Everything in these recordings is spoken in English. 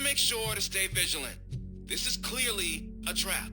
make sure to stay vigilant. This is clearly a trap.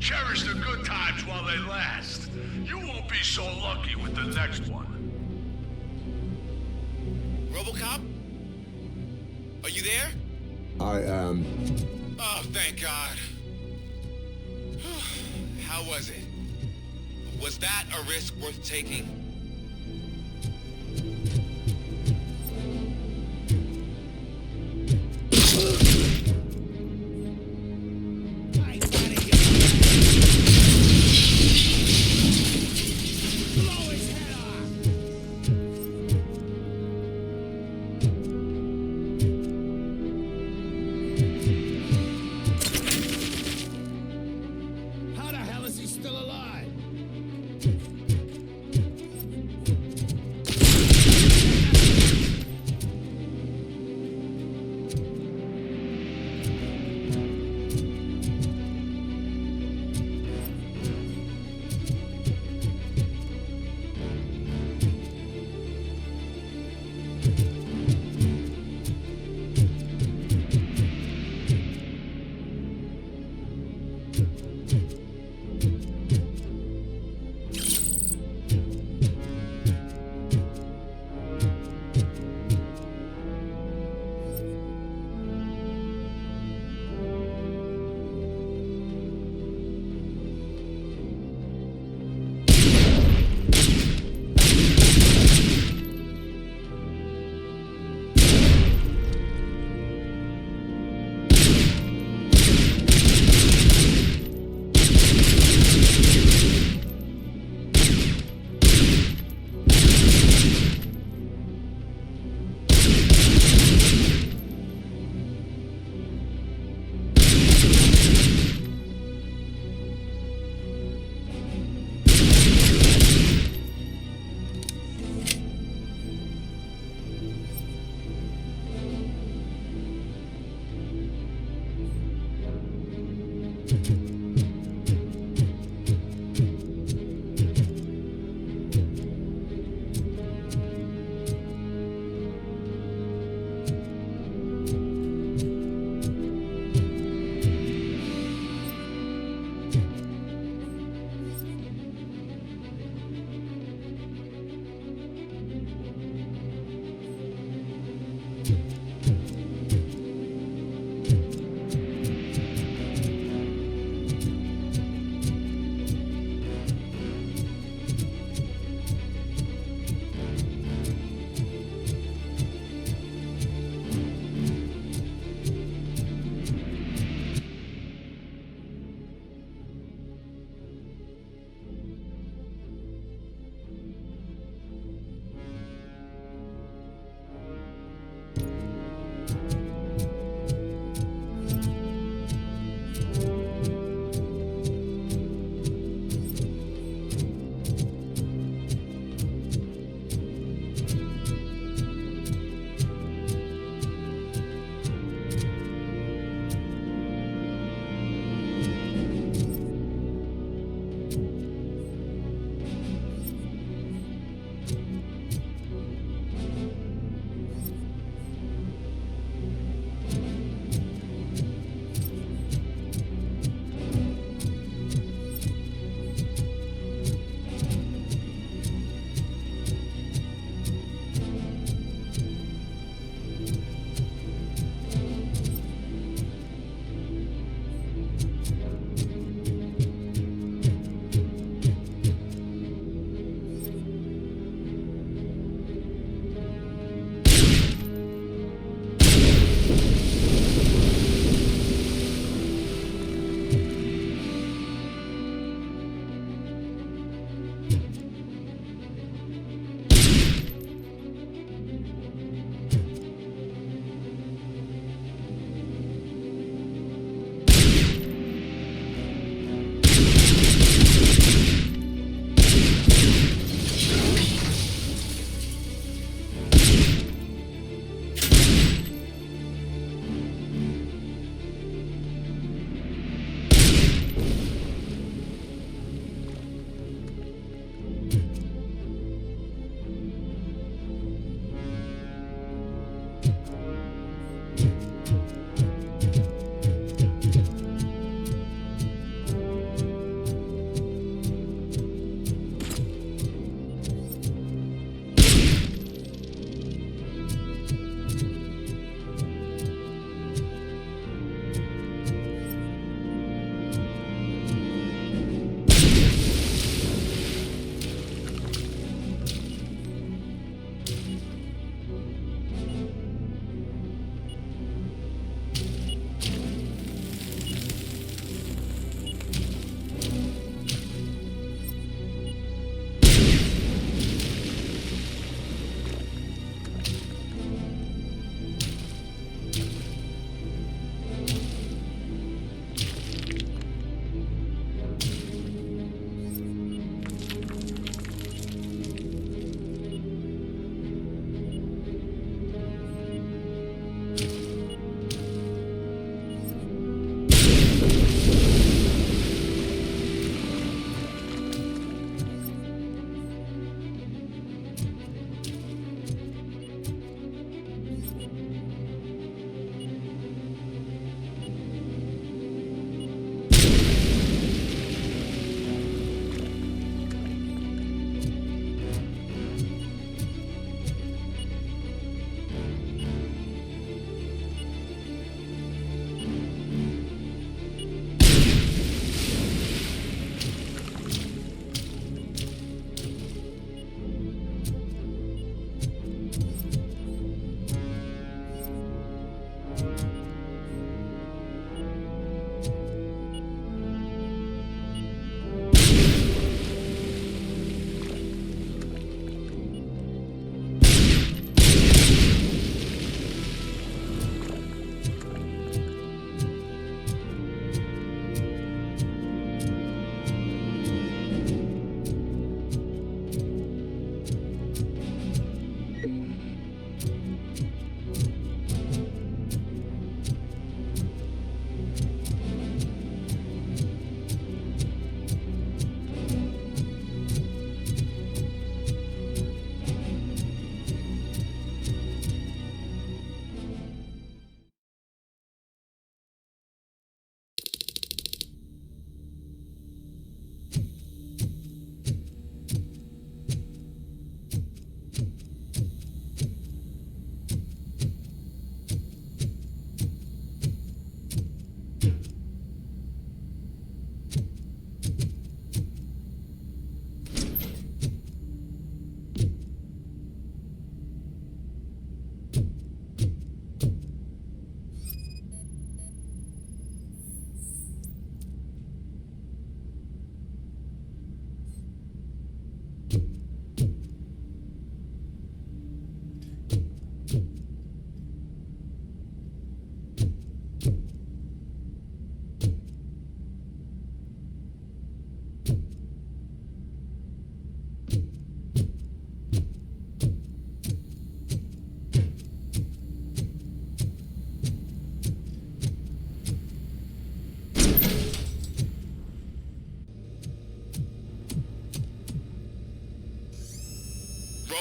Cherish the good times while they last. You won't be so lucky with the next one. RoboCop? Are you there? I am. Oh, thank God. How was it? Was that a risk worth taking?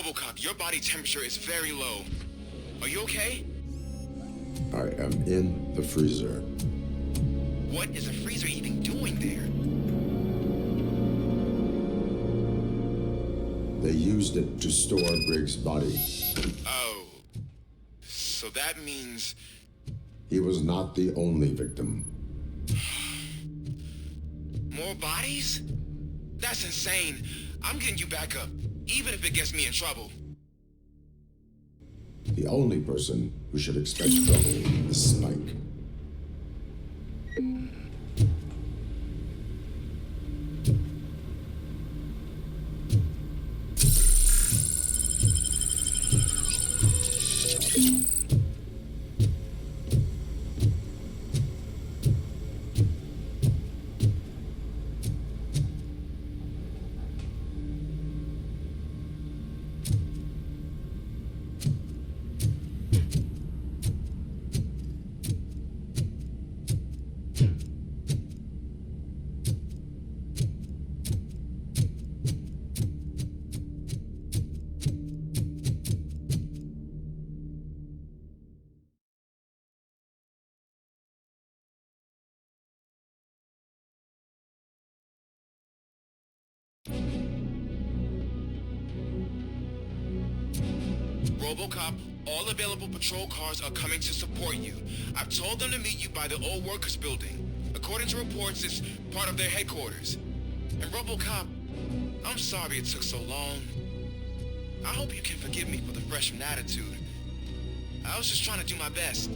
RoboCop, your body temperature is very low. Are you okay? I am in the freezer. What is the freezer even doing there? They used it to store Briggs' body. Oh. So that means... He was not the only victim. More bodies? That's insane. I'm getting you back up, even if it gets me in trouble. The only person who should expect trouble is Spike. RoboCop, all available patrol cars are coming to support you. I've told them to meet you by the old workers building. According to reports, it's part of their headquarters. And RoboCop, I'm sorry it took so long. I hope you can forgive me for the freshman attitude. I was just trying to do my best.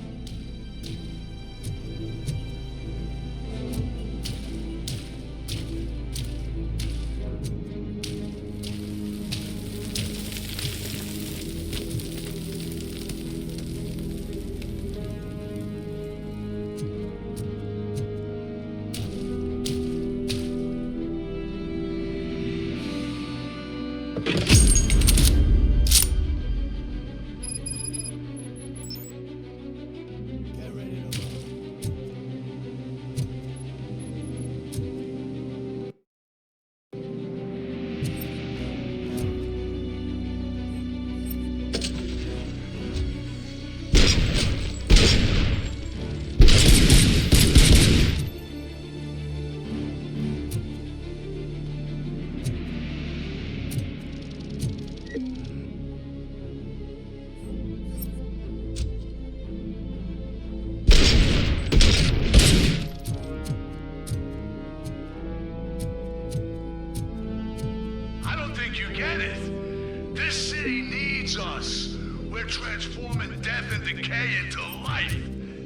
us. We're transforming death and decay into life.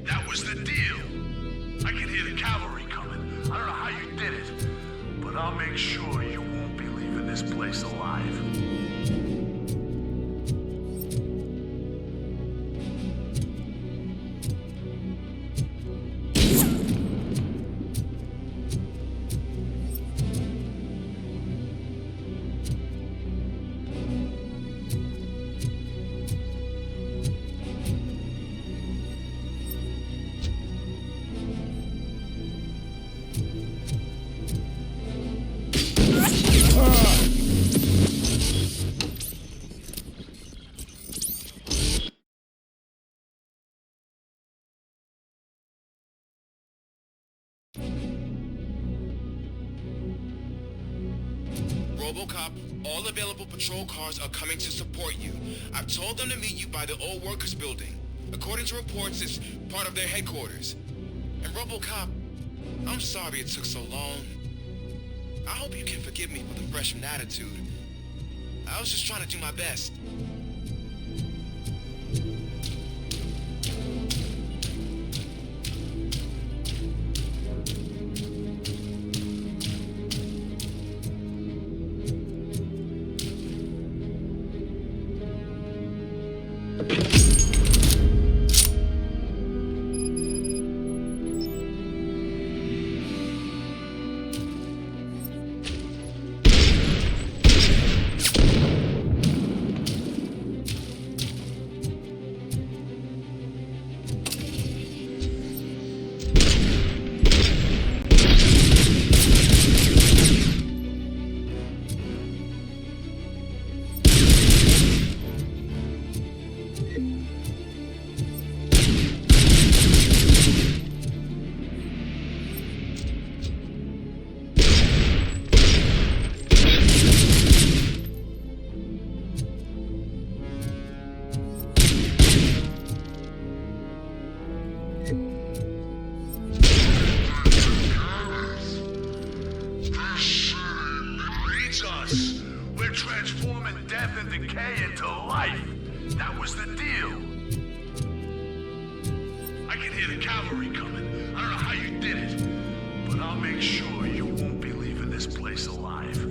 That was the deal. I can hear the cavalry coming. I don't know how you did it, but I'll make sure you won't be leaving this place alive. RoboCop, all available patrol cars are coming to support you. I've told them to meet you by the old workers building. According to reports, it's part of their headquarters. And RoboCop, I'm sorry it took so long. I hope you can forgive me for the freshman attitude. I was just trying to do my best. We're transforming death and decay into life. That was the deal. I can hear the cavalry coming. I don't know how you did it, but I'll make sure you won't be leaving this place alive.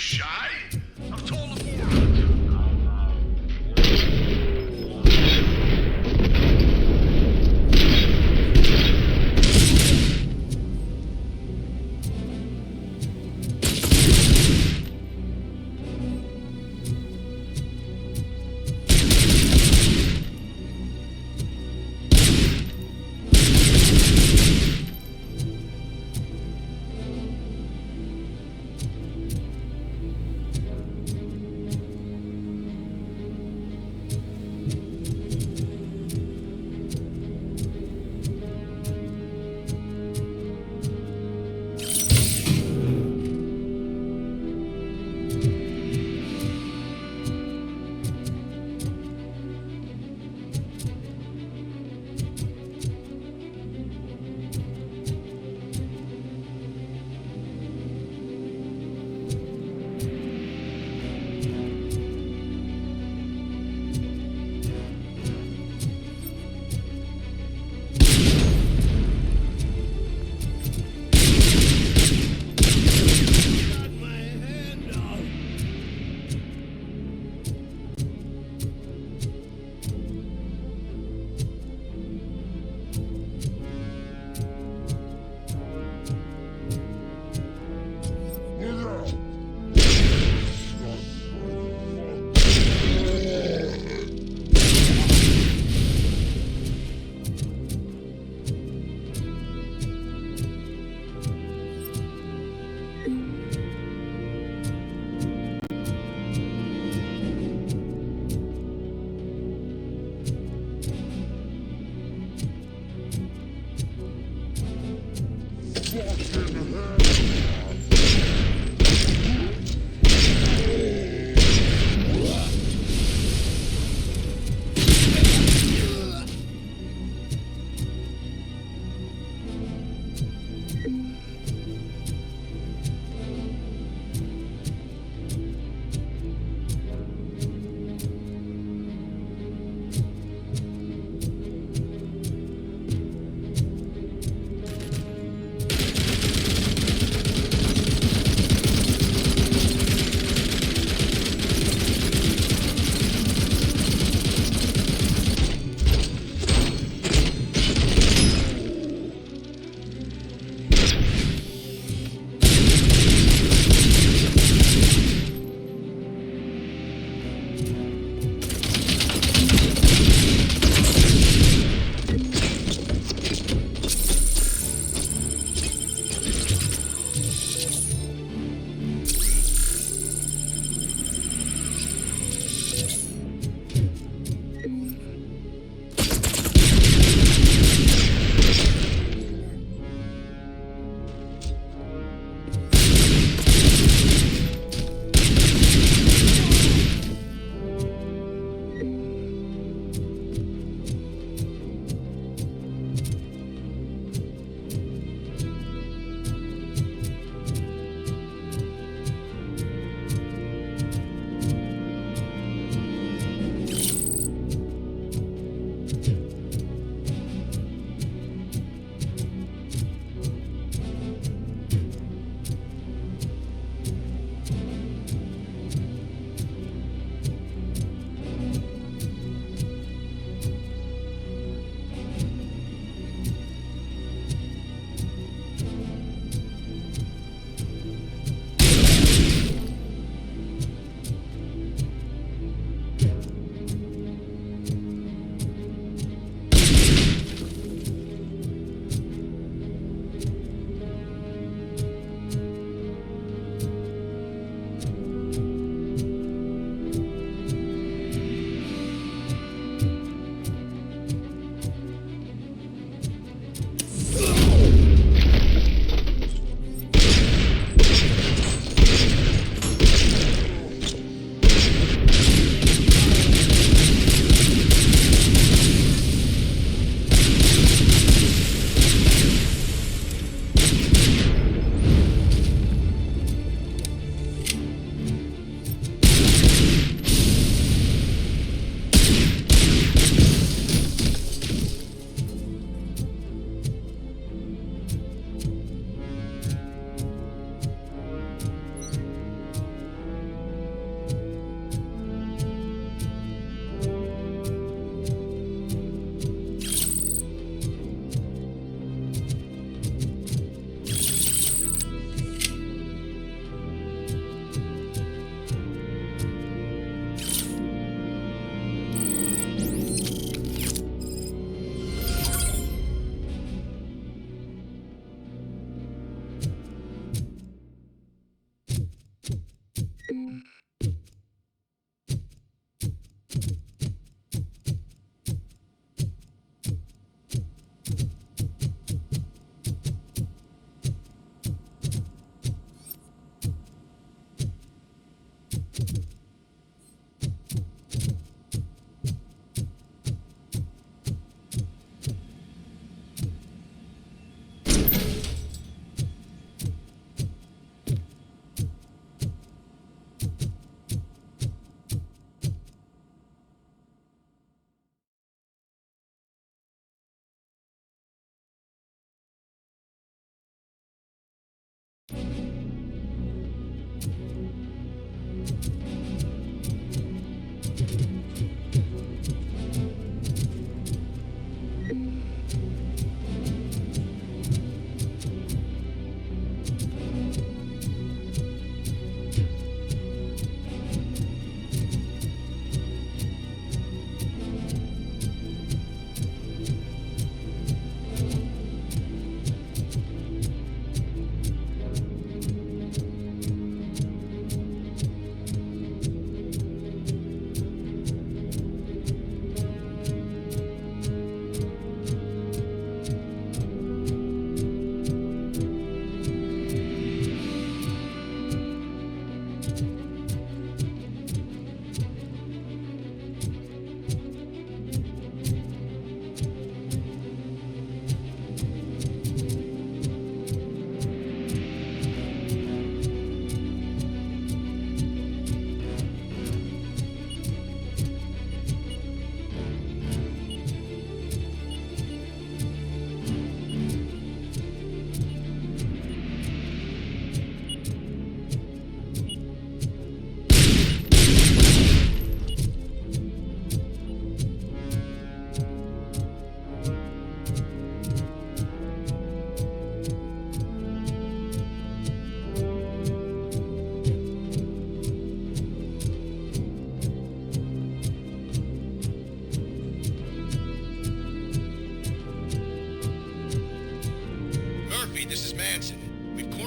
shy? I've told him.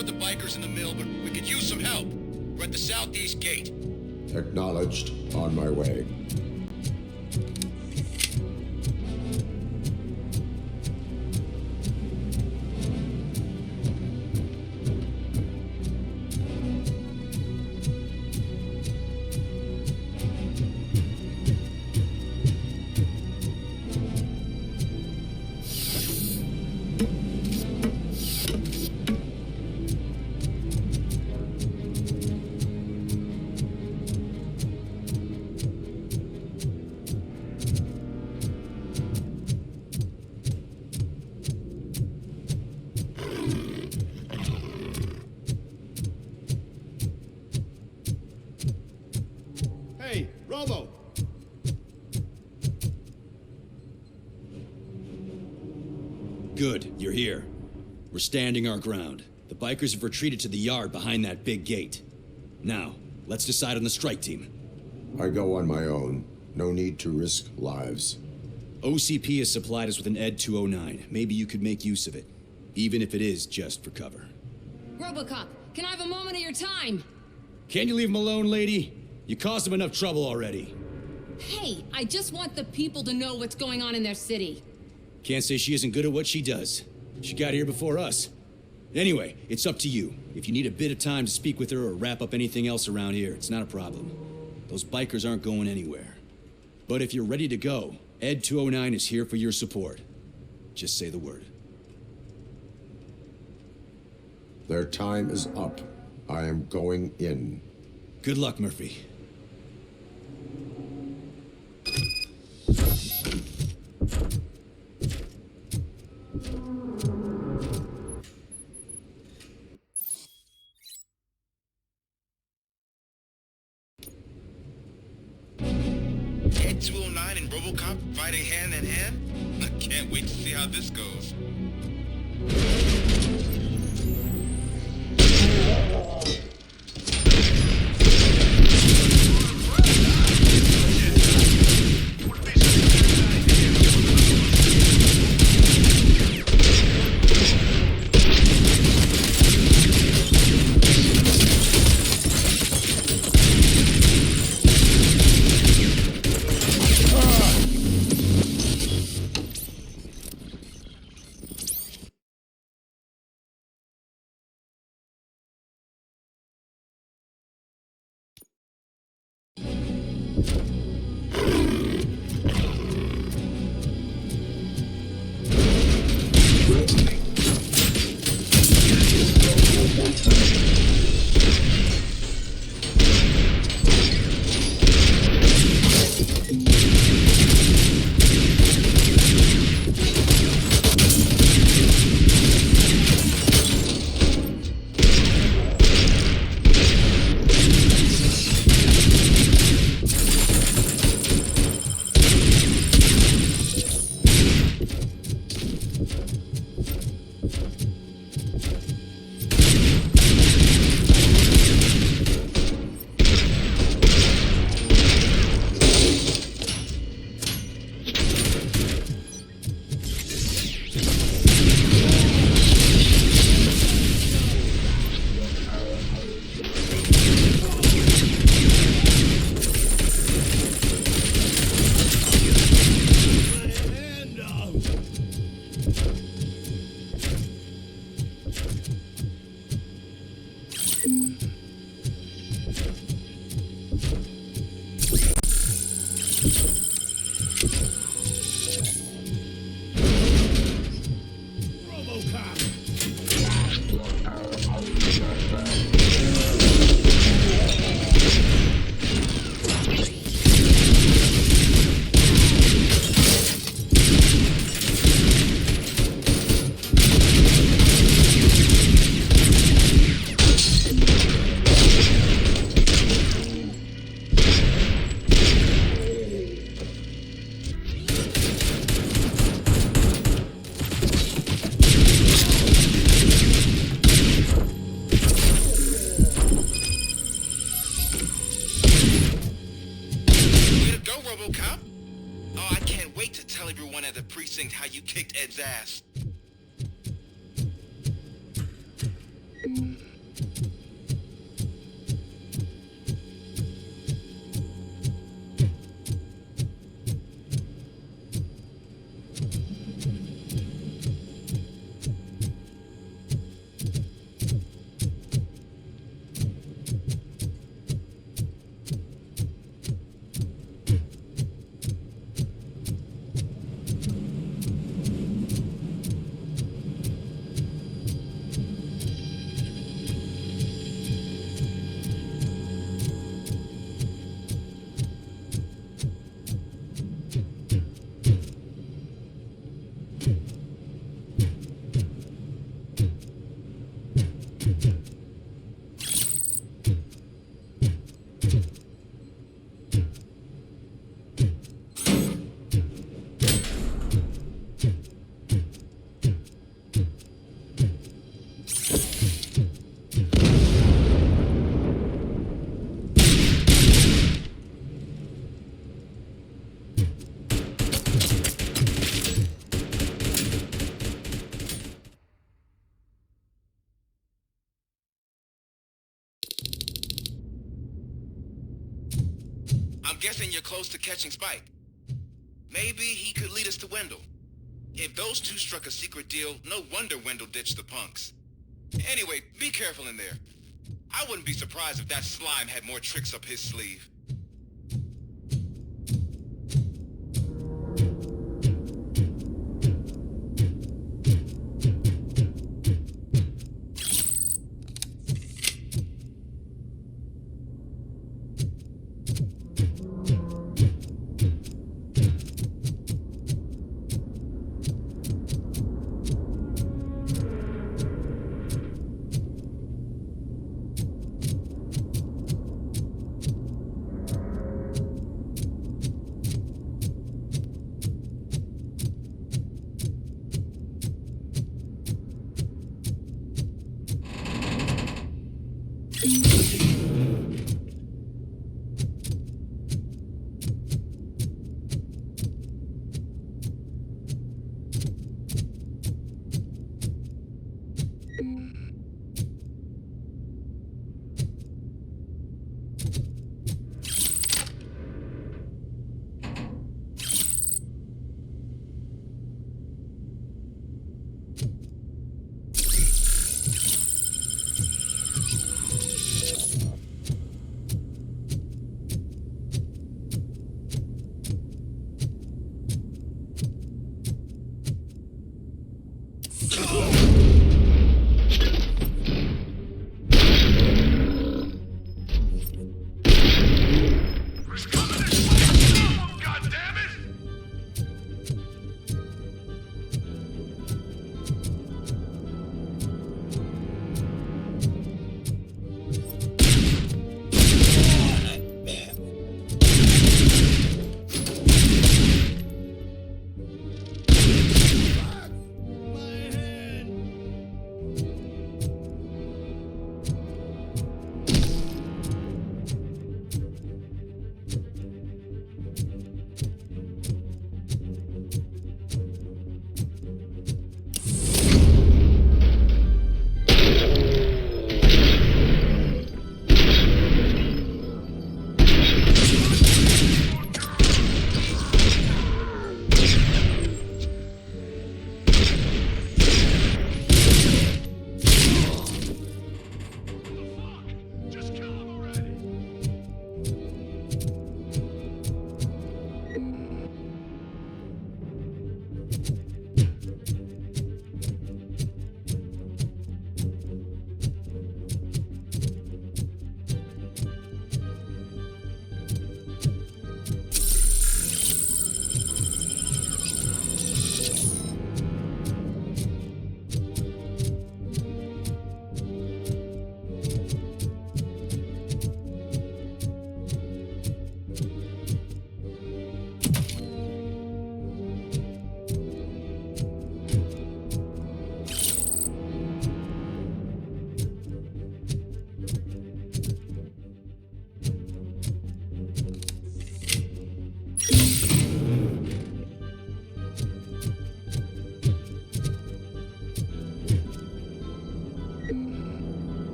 cornered the bikers in the mill, but we could use some help. We're at the southeast gate. Acknowledged. On my way. Hey, Robo! Good, you're here. We're standing our ground. The bikers have retreated to the yard behind that big gate. Now, let's decide on the strike team. I go on my own. No need to risk lives. OCP has supplied us with an ED 209. Maybe you could make use of it, even if it is just for cover. RoboCop, can I have a moment of your time? Can you leave him alone, lady? You caused him enough trouble already. Hey, I just want the people to know what's going on in their city. Can't say she isn't good at what she does. She got here before us. Anyway, it's up to you. If you need a bit of time to speak with her or wrap up anything else around here, it's not a problem. Those bikers aren't going anywhere. But if you're ready to go, ED 209 is here for your support. Just say the word. Their time is up. I am going in. Good luck, Murphy. Ed 209 and RoboCop fighting hand in hand? I can't wait to see how this goes. RoboCop? Oh, I can't wait to tell everyone at the precinct how you kicked Ed's ass. I'm guessing you're close to catching Spike. Maybe he could lead us to Wendell. If those two struck a secret deal, no wonder Wendell ditched the punks. Anyway, be careful in there. I wouldn't be surprised if that slime had more tricks up his sleeve.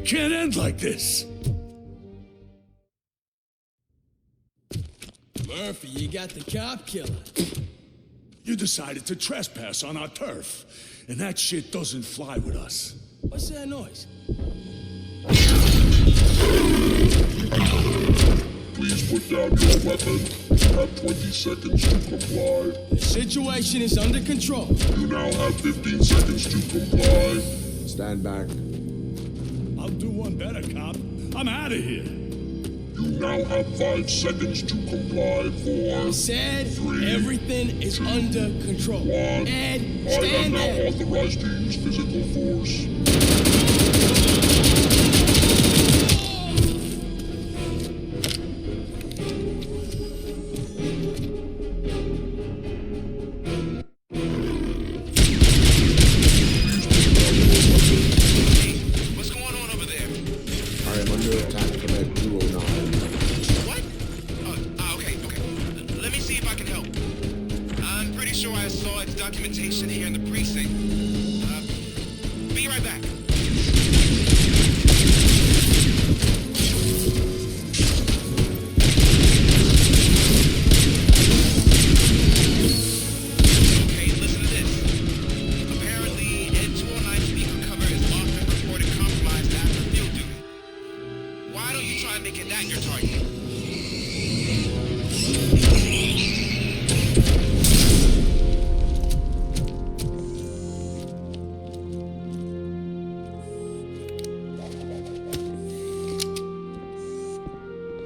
can't end like this. Murphy, you got the cop killer. You decided to trespass on our turf, and that shit doesn't fly with us. What's that noise? Please put down your weapon. You have 20 seconds to comply. The situation is under control. You now have 15 seconds to comply. Stand back. I'll do one better, cop. I'm out of here. You now have 5 seconds to comply. 4, Said 3, everything is under control. 1. Ed, I am stand now there. authorized to use physical force. What's going on over there? I am under attack from Ed 209. What? Okay. Let me see if I can help. I'm pretty sure I saw its documentation here in the precinct. Be right back. Okay, listen to this. Apparently, Ed 209 speaker cover is often reported compromised after field duty. Why don't you try making that your target?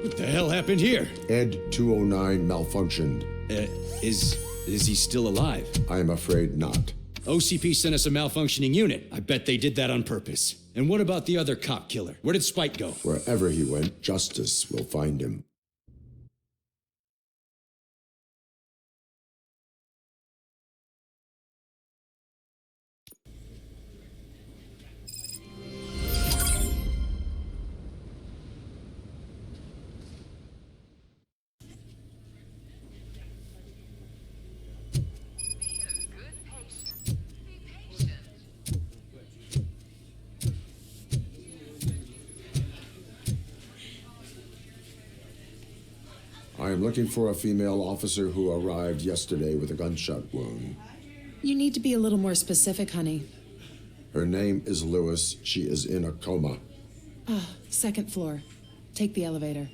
What the hell happened here? Ed 209 malfunctioned. Is he still alive? I am afraid not. OCP sent us a malfunctioning unit. I bet they did that on purpose. And what about the other cop killer? Where did Spike go? Wherever he went, justice will find him. I am looking for a female officer who arrived yesterday with a gunshot wound. You need to be a little more specific, honey. Her name is Lewis. She is in a coma. Second floor. Take the elevator.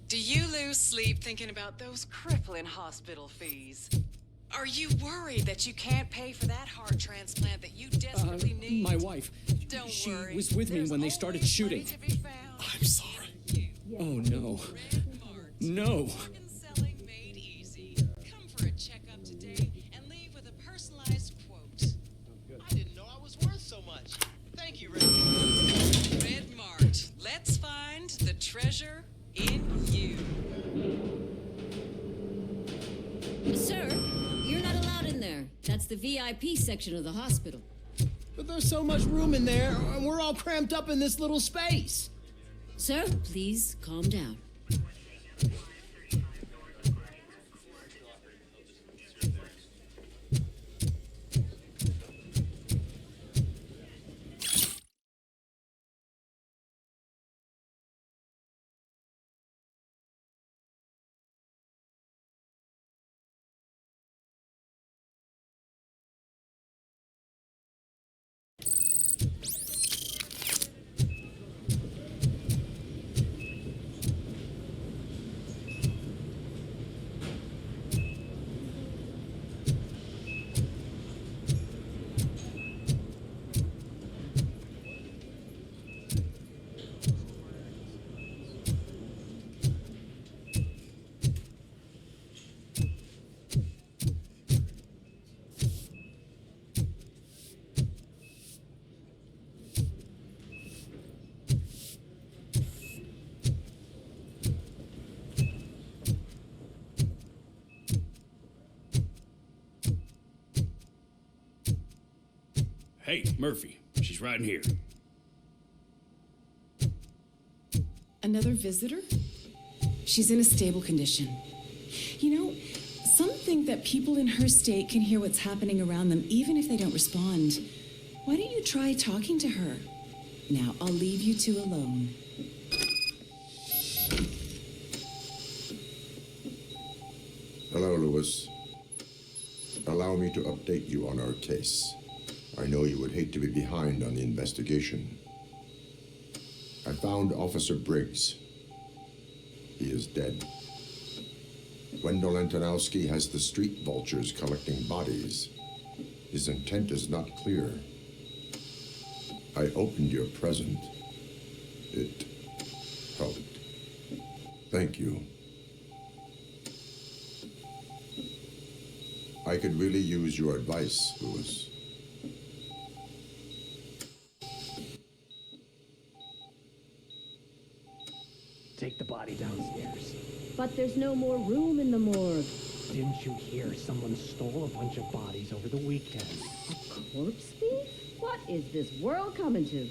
Do you lose sleep thinking about those crippling hospital fees? Are you worried that you can't pay for that heart transplant that you desperately need? My wife. Don't She worry. was with me There's when they started always shooting. money to be found. I'm sorry. Oh, no. No. Selling made easy. Come for a checkup today and leave with a personalized quote. I didn't know I was worth so much. Thank you, Red. Red Mart. Let's find the treasure in you. Sir, you're not allowed in there. That's the VIP section of the hospital. But there's so much room in there, and we're all cramped up in this little space. Sir, please calm down. Hey, Murphy. She's right in here. Another visitor? She's in a stable condition. You know, some think that people in her state can hear what's happening around them even if they don't respond. Why don't you try talking to her? Now, I'll leave you two alone. Hello, Lewis. Allow me to update you on our case. I know you would hate to be behind on the investigation. I found Officer Briggs. He is dead. Wendell Antonowski has the street vultures collecting bodies. His intent is not clear. I opened your present. It helped. Thank you. I could really use your advice, Lewis. Take the body downstairs. But there's no more room in the morgue. Didn't you hear someone stole a bunch of bodies over the weekend? A corpse thief? What is this world coming to?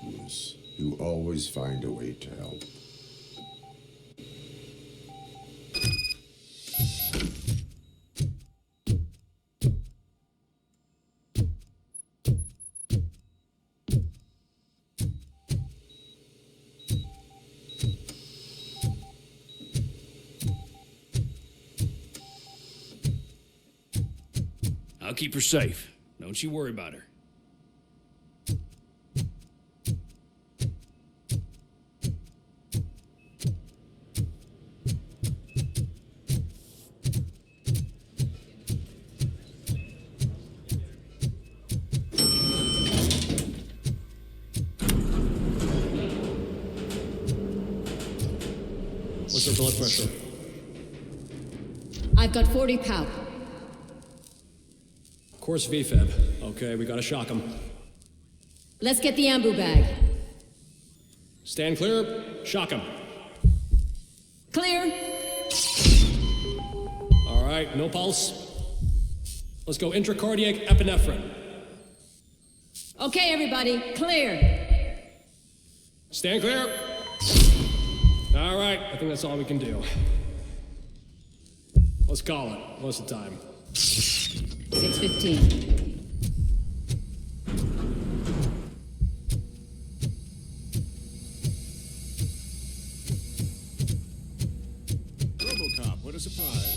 Lewis, you always find a way to help. I'll keep her safe. Don't you worry about her. What's her blood pressure? I've got 40 pow. Course VFib. Okay, we gotta shock him. Let's get the ambu bag. Stand clear. Shock him. Clear. All right, no pulse. Let's go intracardiac epinephrine. Okay, everybody, clear. Stand clear. All right, I think that's all we can do. Let's call it. What's the time? 6:15. RoboCop, what a surprise.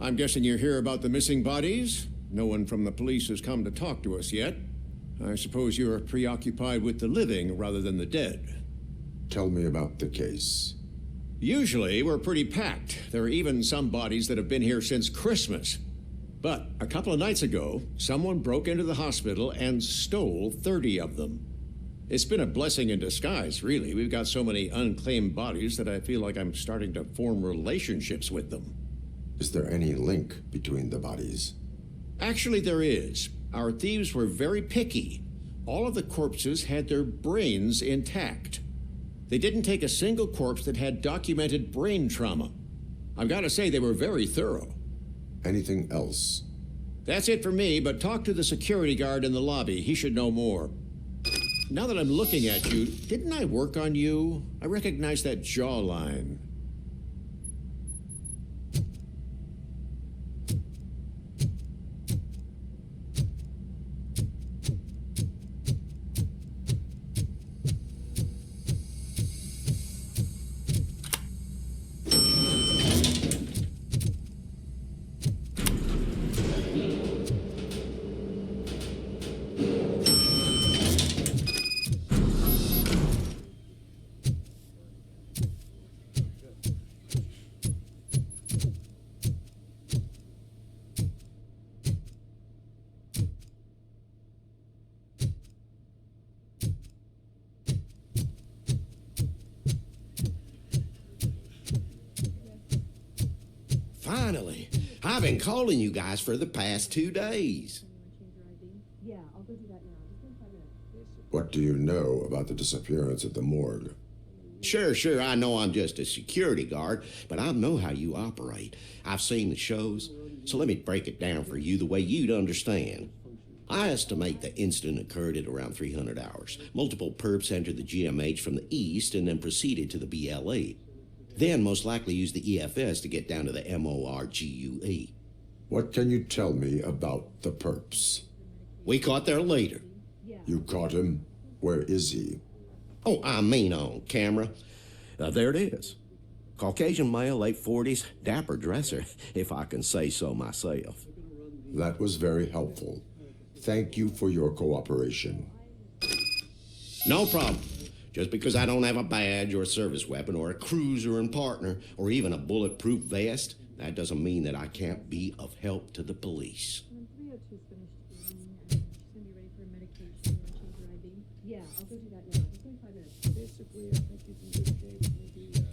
I'm guessing you're here about the missing bodies? No one from the police has come to talk to us yet. I suppose you're preoccupied with the living rather than the dead. Tell me about the case. Usually, we're pretty packed. There are even some bodies that have been here since Christmas. But a couple of nights ago, someone broke into the hospital and stole 30 of them. It's been a blessing in disguise, really. We've got so many unclaimed bodies that I feel like I'm starting to form relationships with them. Is there any link between the bodies? Actually, there is. Our thieves were very picky. All of the corpses had their brains intact. They didn't take a single corpse that had documented brain trauma. I've got to say, they were very thorough. Anything else? That's it for me, but talk to the security guard in the lobby. He should know more. Now that I'm looking at you, didn't I work on you? I recognize that jawline. I've been calling you guys for the past 2 days. Yeah, I'll go do that now. Just in 5 minutes. What do you know about the disappearance at the morgue? Sure, I know I'm just a security guard, but I know how you operate. I've seen the shows, so let me break it down for you the way you'd understand. I estimate the incident occurred at around 300 hours. Multiple perps entered the GMH from the east and then proceeded to the BLE. Then most likely used the EFS to get down to the MORGUE. What can you tell me about the perps? We caught their leader. You caught him? Where is he? Oh, I mean on camera. There it is. Caucasian male, late 40s, dapper dresser, if I can say so myself. That was very helpful. Thank you for your cooperation. No problem. Just because I don't have a badge or a service weapon or a cruiser and partner or even a bulletproof vest, that doesn't mean that I can't be of help to the police. Yeah, I'll go do that now. Just in 5 minutes. Basically, I think he's in good shape. Maybe,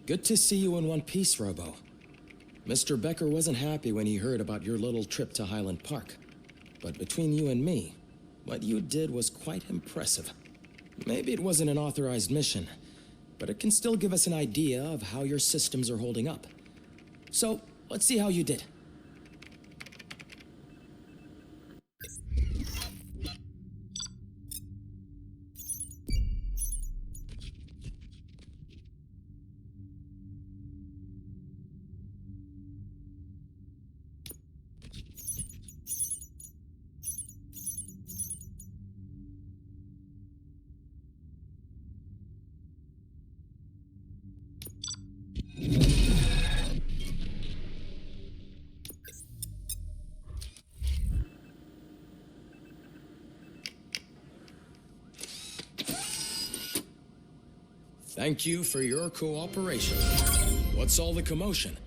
Good to see you in one piece, Robo. Mr. Becker wasn't happy when he heard about your little trip to Highland Park. But between you and me, what you did was quite impressive. Maybe it wasn't an authorized mission, but it can still give us an idea of how your systems are holding up. So, let's see how you did. Thank you for your cooperation. What's all the commotion?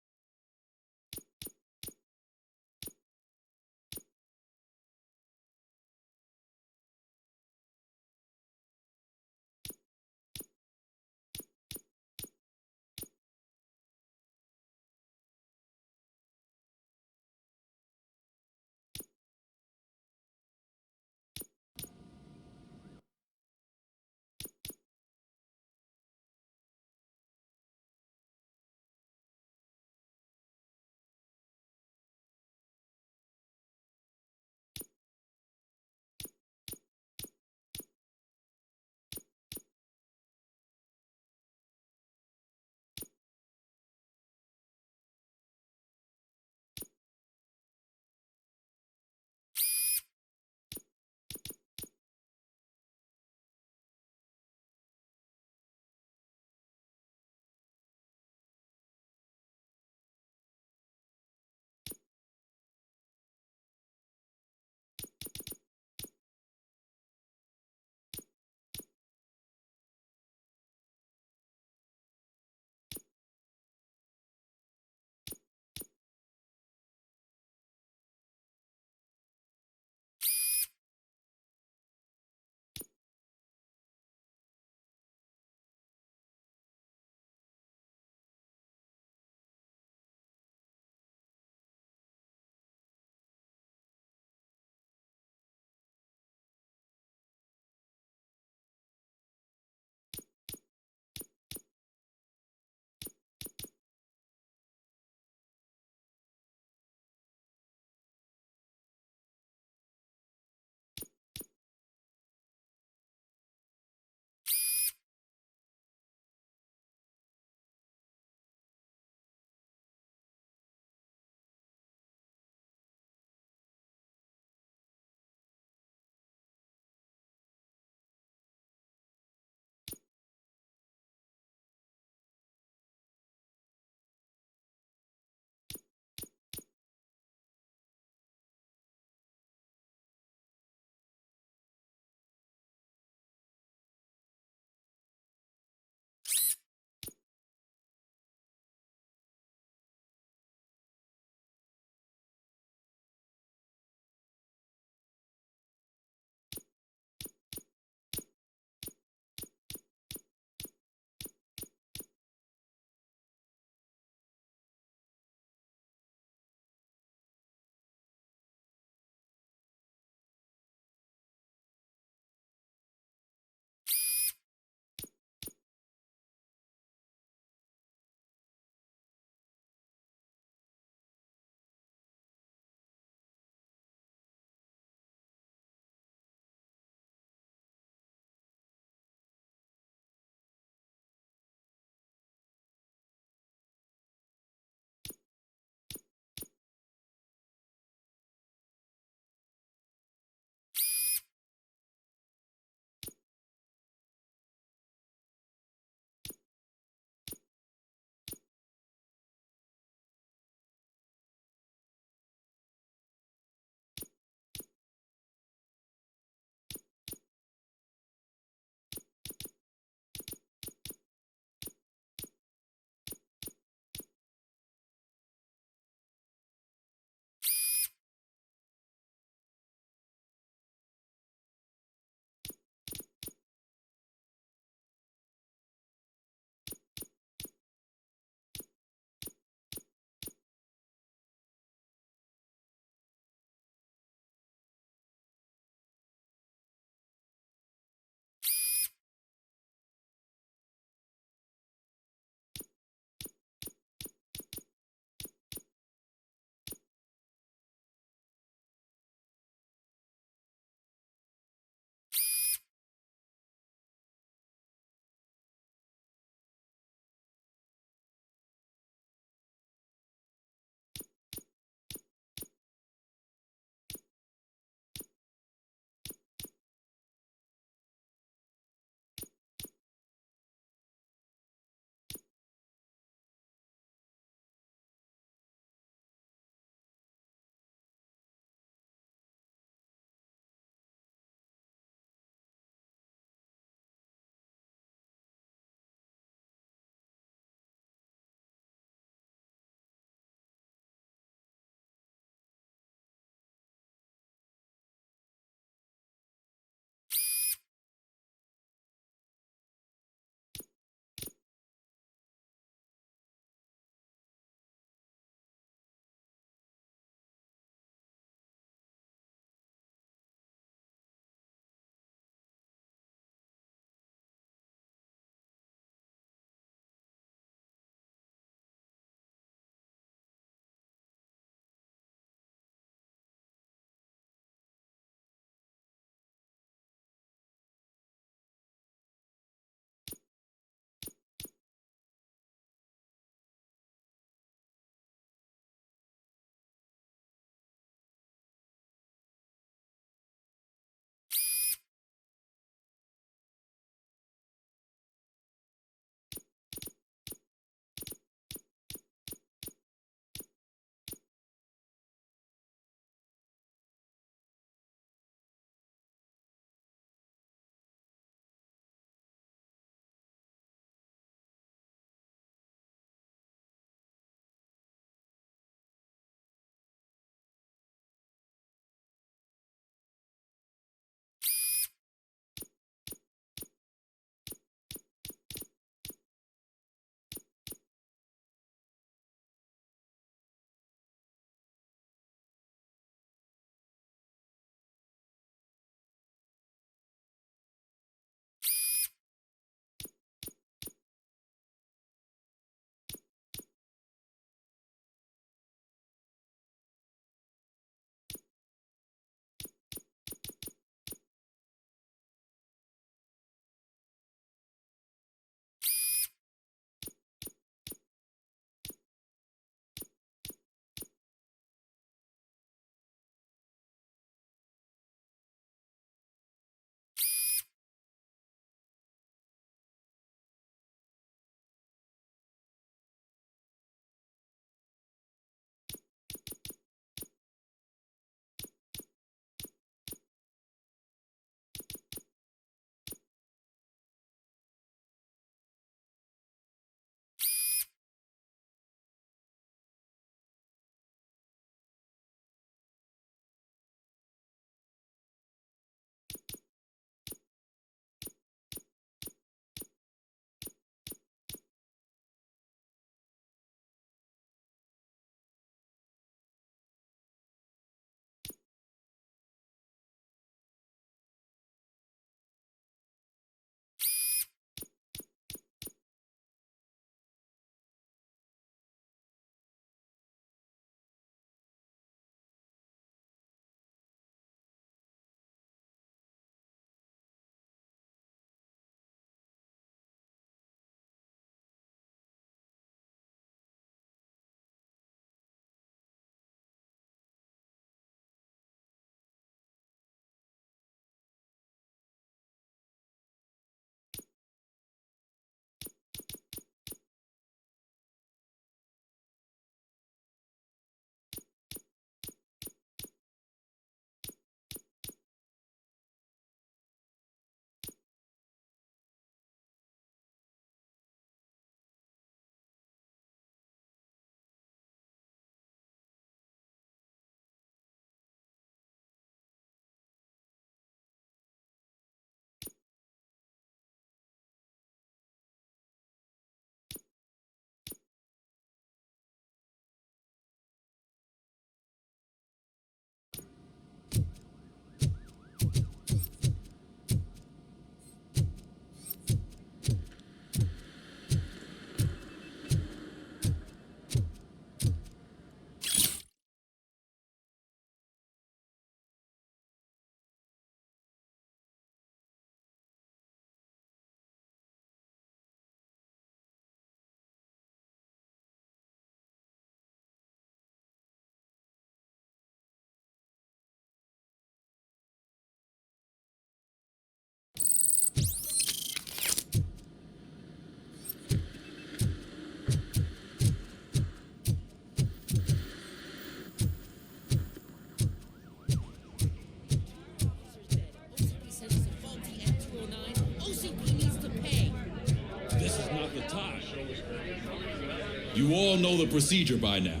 all know the procedure by now.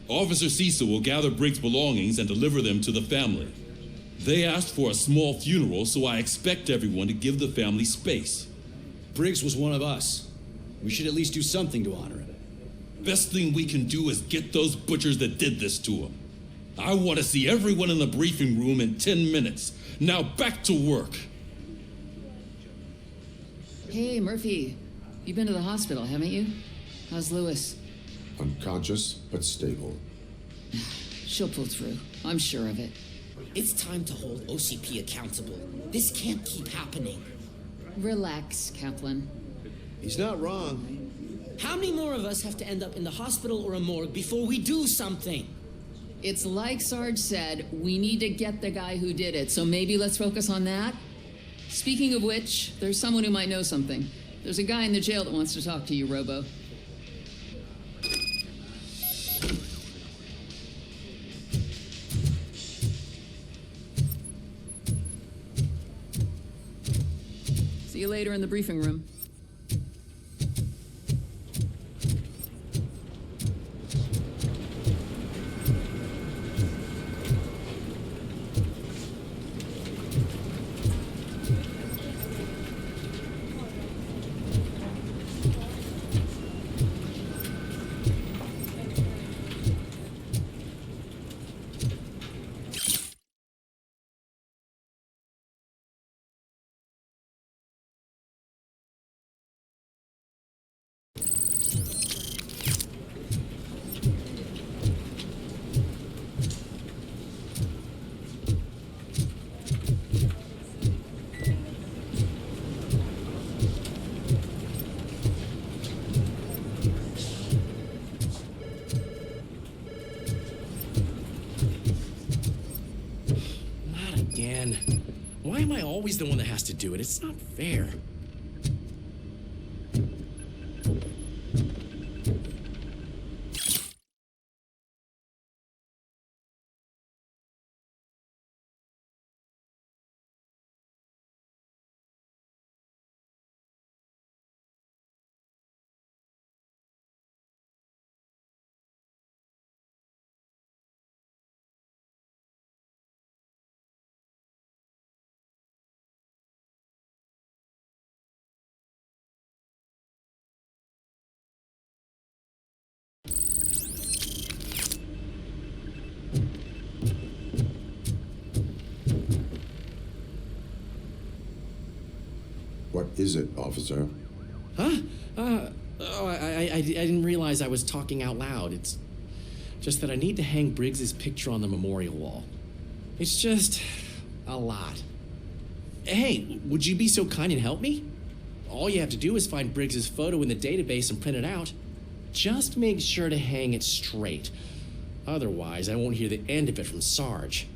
Officer Cecil will gather Briggs' belongings and deliver them to the family. They asked for a small funeral, so I expect everyone to give the family space. Briggs was one of us. We should at least do something to honor him. Best thing we can do is get those butchers that did this to him. I want to see everyone in the briefing room in 10 minutes. Now back to work. Hey, Murphy. You've been to the hospital, haven't you? How's Lewis? Unconscious, but stable. She'll pull through. I'm sure of it. It's time to hold OCP accountable. This can't keep happening. Relax, Kaplan. He's not wrong. How many more of us have to end up in the hospital or a morgue before we do something? It's like Sarge said, we need to get the guy who did it, so maybe let's focus on that. Speaking of which, there's someone who might know something. There's a guy in the jail that wants to talk to you, Robo. See you later in the briefing room. Why am I always the one that has to do it? It's not fair. What is it, officer? Huh? I didn't realize I was talking out loud. It's just that I need to hang Briggs's picture on the memorial wall. It's just a lot. Hey, would you be so kind and help me? All you have to do is find Briggs's photo in the database and print it out. Just make sure to hang it straight. Otherwise, I won't hear the end of it from Sarge.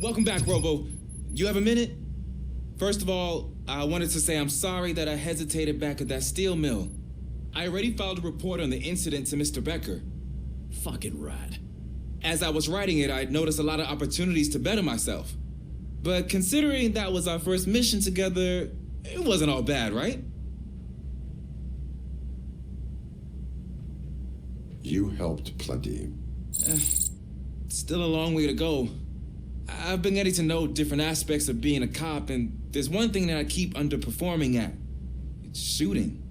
Welcome back, Robo. You have a minute? First of all, I wanted to say I'm sorry that I hesitated back at that steel mill. I already filed a report on the incident to Mr. Becker. Fucking rat. As I was writing it, I'd noticed a lot of opportunities to better myself. But considering that was our first mission together, it wasn't all bad, right? You helped plenty. Still a long way to go. I've been getting to know different aspects of being a cop, and there's one thing that I keep underperforming at. It's shooting.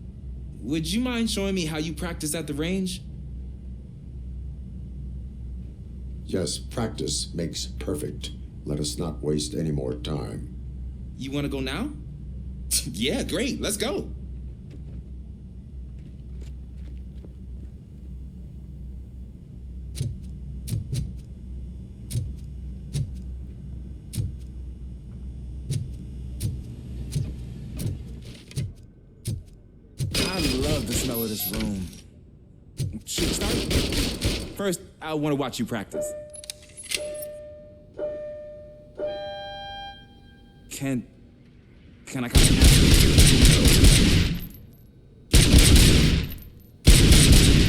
Would you mind showing me how you practice at the range? Yes, practice makes perfect. Let us not waste any more time. You want to go now? Yeah, great. Let's go. I love the smell of this room. Should we start? First, I want to watch you practice. Can I come in?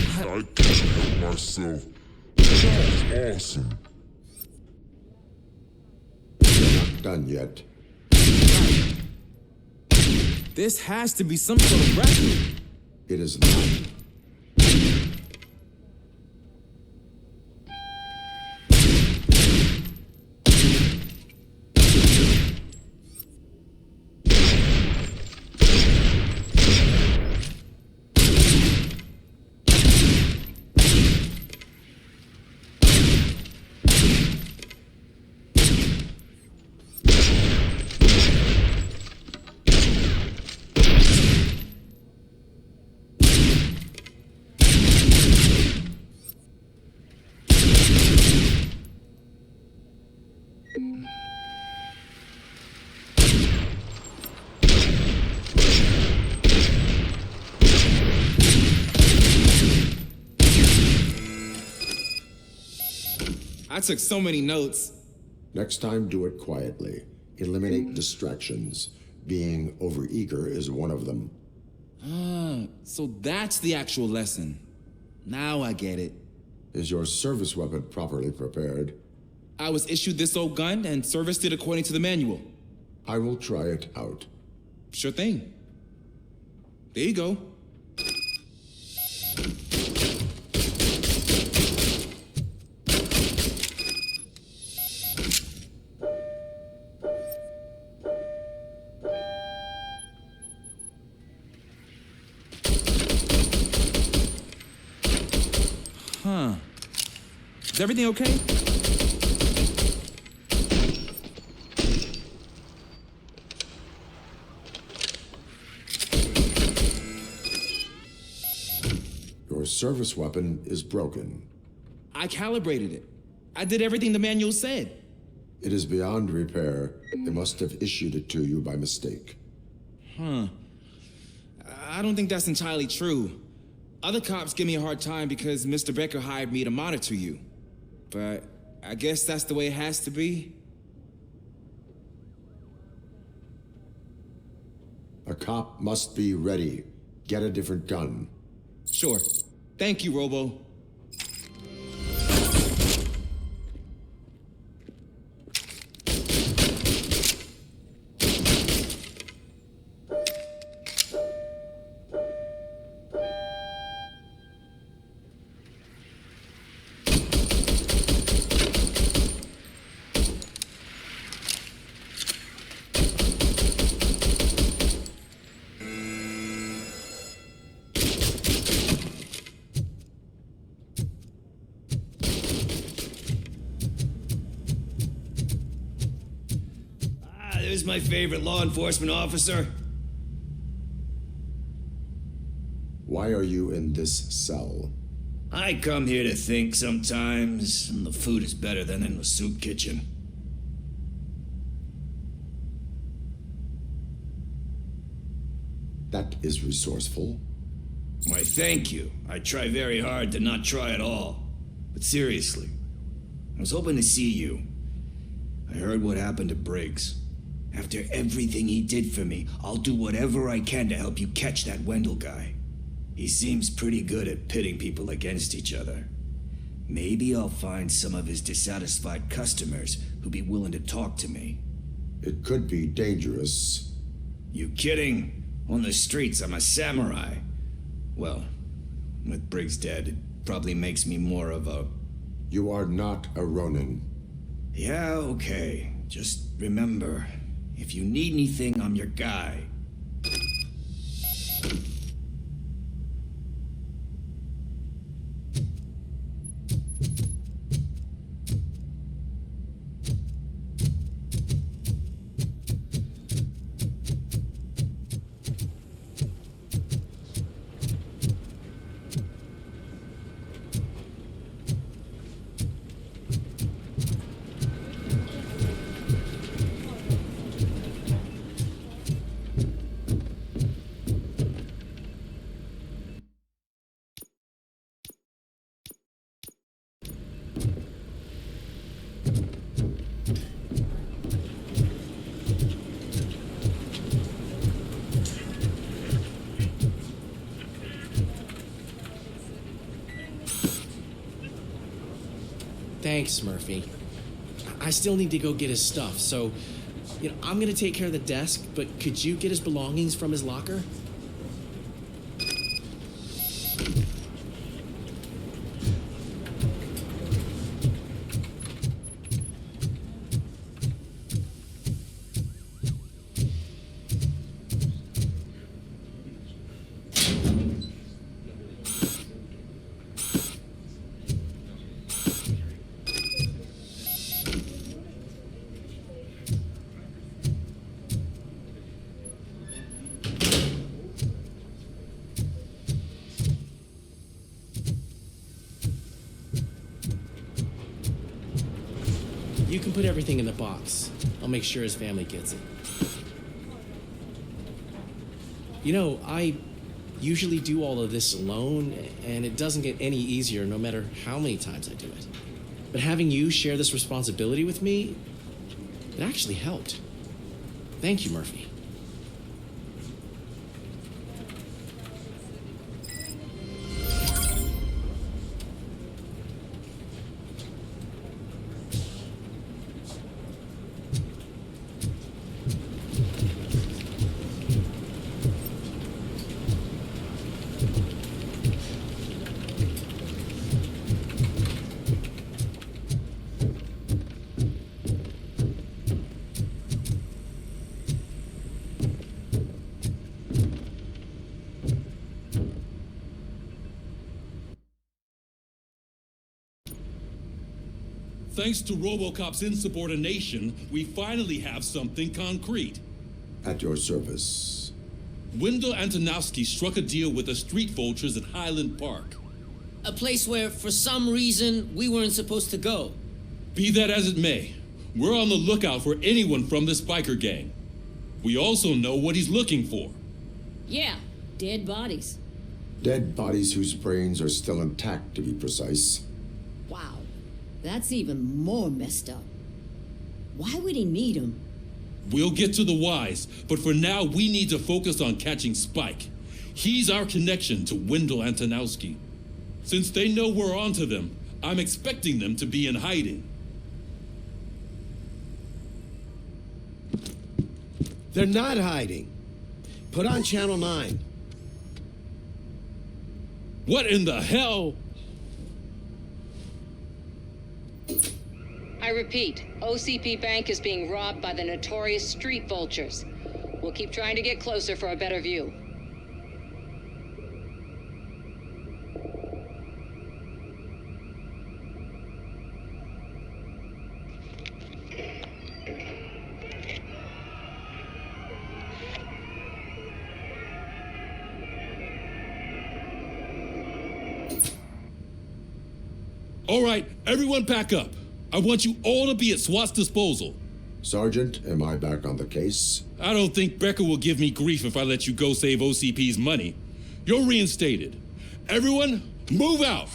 I can't help myself. That was awesome. You're not done yet. This has to be some sort of record. It is not. I took so many notes. Next time, do it quietly. Eliminate distractions. Being overeager is one of them. Ah, so that's the actual lesson. Now I get it. Is your service weapon properly prepared? I was issued this old gun and serviced it according to the manual. I will try it out. Sure thing. There you go. Huh. Is everything okay? Your service weapon is broken. I calibrated it. I did everything the manual said. It is beyond repair. They must have issued it to you by mistake. Huh. I don't think that's entirely true. Other cops give me a hard time because Mr. Becker hired me to monitor you. But I guess that's the way it has to be. A cop must be ready. Get a different gun. Sure. Thank you, Robo. There's my favorite law enforcement officer. Why are you in this cell? I come here to think sometimes, and the food is better than in the soup kitchen. That is resourceful. Why, thank you. I try very hard to not try at all. But seriously, I was hoping to see you. I heard what happened to Briggs. After everything he did for me, I'll do whatever I can to help you catch that Wendell guy. He seems pretty good at pitting people against each other. Maybe I'll find some of his dissatisfied customers who'll be willing to talk to me. It could be dangerous. You kidding? On the streets, I'm a samurai. Well, with Briggs dead, it probably makes me more of a... You are not a Ronin. Yeah, okay. Just remember, if you need anything, I'm your guy. Thanks, Murphy. I still need to go get his stuff, so, I'm gonna take care of the desk, but could you get his belongings from his locker? You can put everything in the box. I'll make sure his family gets it. I usually do all of this alone, and it doesn't get any easier no matter how many times I do it. But having you share this responsibility with me, it actually helped. Thank you, Murphy. Thanks to RoboCop's insubordination, we finally have something concrete. At your service. Wendell Antonowski struck a deal with the street vultures at Highland Park. A place where, for some reason, we weren't supposed to go. Be that as it may, we're on the lookout for anyone from this biker gang. We also know what he's looking for. Yeah, dead bodies. Dead bodies whose brains are still intact, to be precise. Wow, that's even more messed up. Why would he need them? We'll get to the whys, but for now we need to focus on catching Spike. He's our connection to Wendell Antonowski. Since they know we're onto them, I'm expecting them to be in hiding. They're not hiding. Put on Channel 9. What in the hell? I repeat, OCP Bank is being robbed by the notorious street vultures. We'll keep trying to get closer for a better view. All right, everyone pack up. I want you all to be at SWAT's disposal. Sergeant, am I back on the case? I don't think Becker will give me grief if I let you go save OCP's money. You're reinstated. Everyone, move out!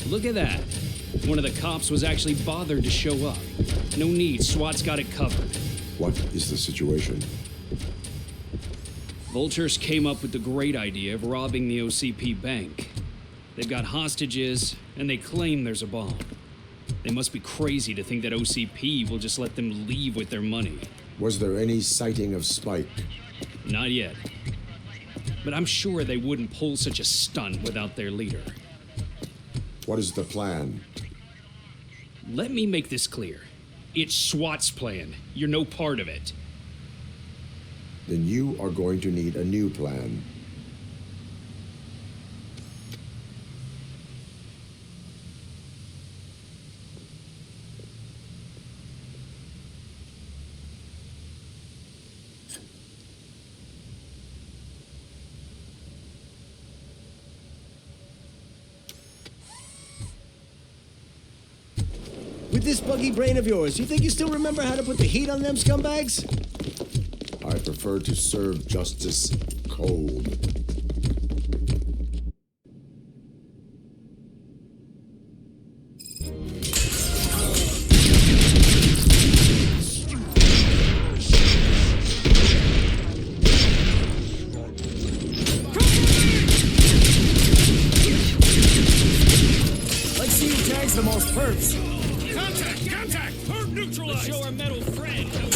look at that. One of the cops was actually bothered to show up. No need, SWAT's got it covered. What is the situation? Vultures came up with the great idea of robbing the OCP bank. They've got hostages, and they claim there's a bomb. They must be crazy to think that OCP will just let them leave with their money. Was there any sighting of Spike? Not yet. But I'm sure they wouldn't pull such a stunt without their leader. What is the plan? Let me make this clear. It's SWAT's plan. You're no part of it. Then you are going to need a new plan. With this buggy brain of yours, you think you still remember how to put the heat on them scumbags? I prefer to serve justice cold. Let's see who tags the most perps. Contact! Contact! Herb neutralized! Let's show our metal friend how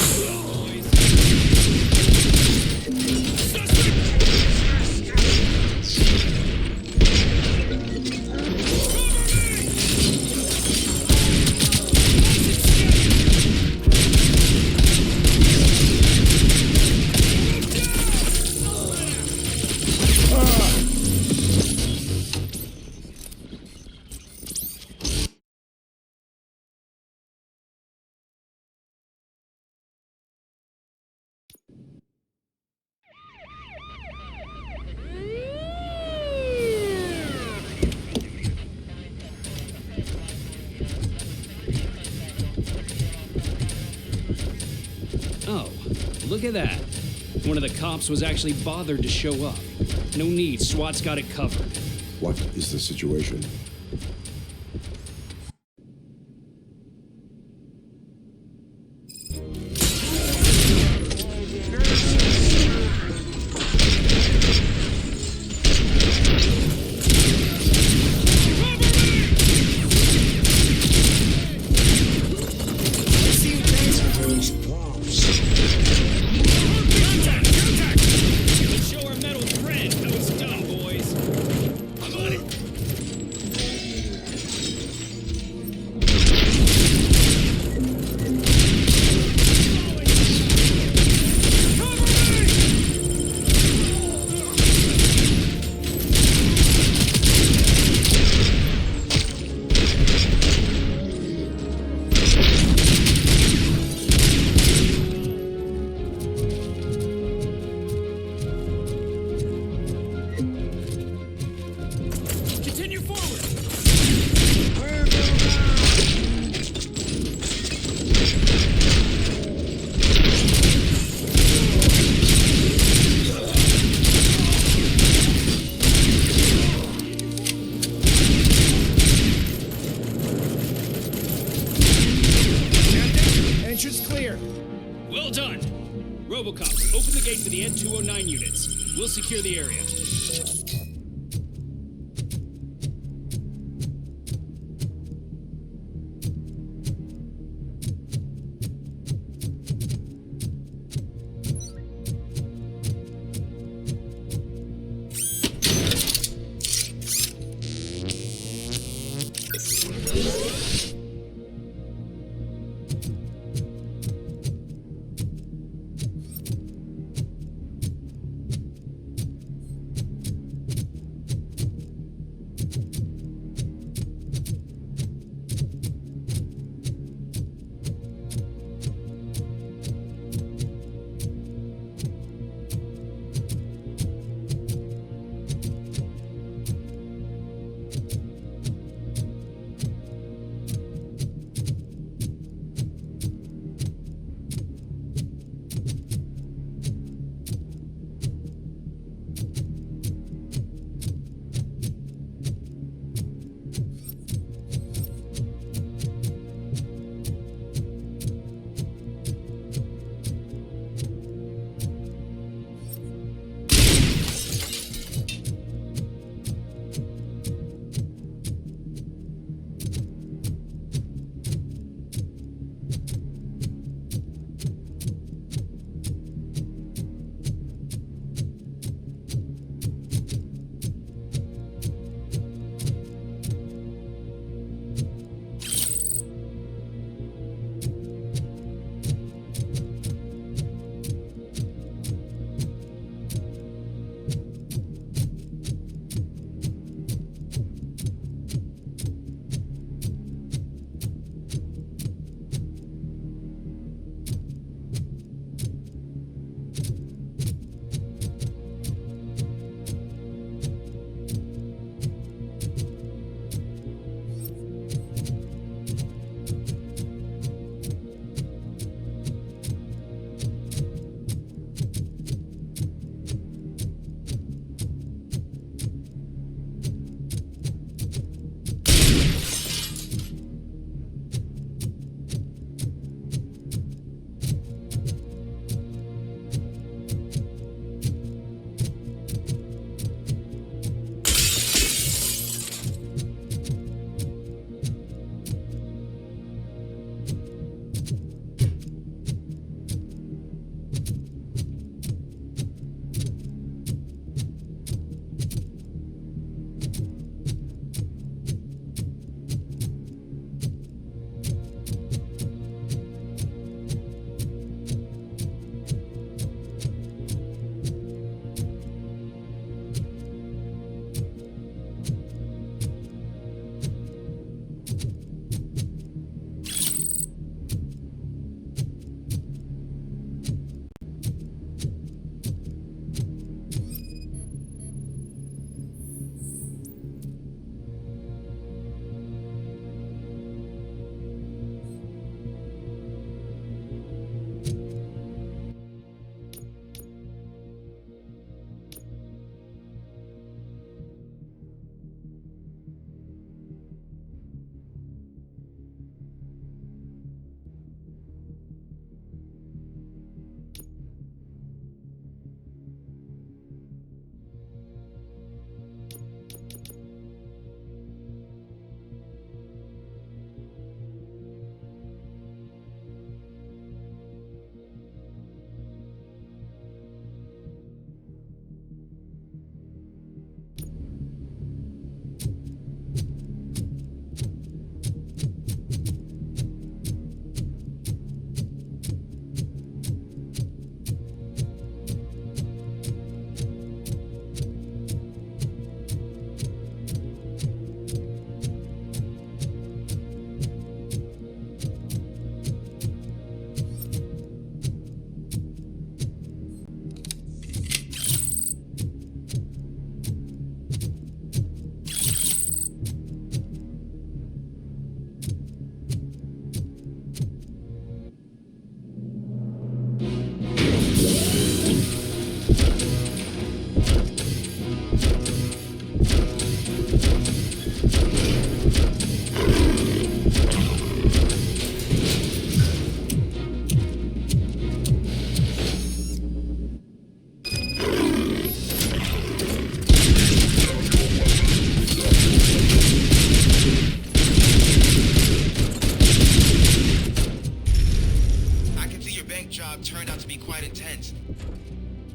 Oh, look at that. One of the cops was actually bothered to show up. No need, SWAT's got it covered. What is the situation? Let's show our metal friend how it's done, boys. I'm on it. Continue forward. Entrance clear. Well done. RoboCop, open the gate for the N209 units. We'll secure the area.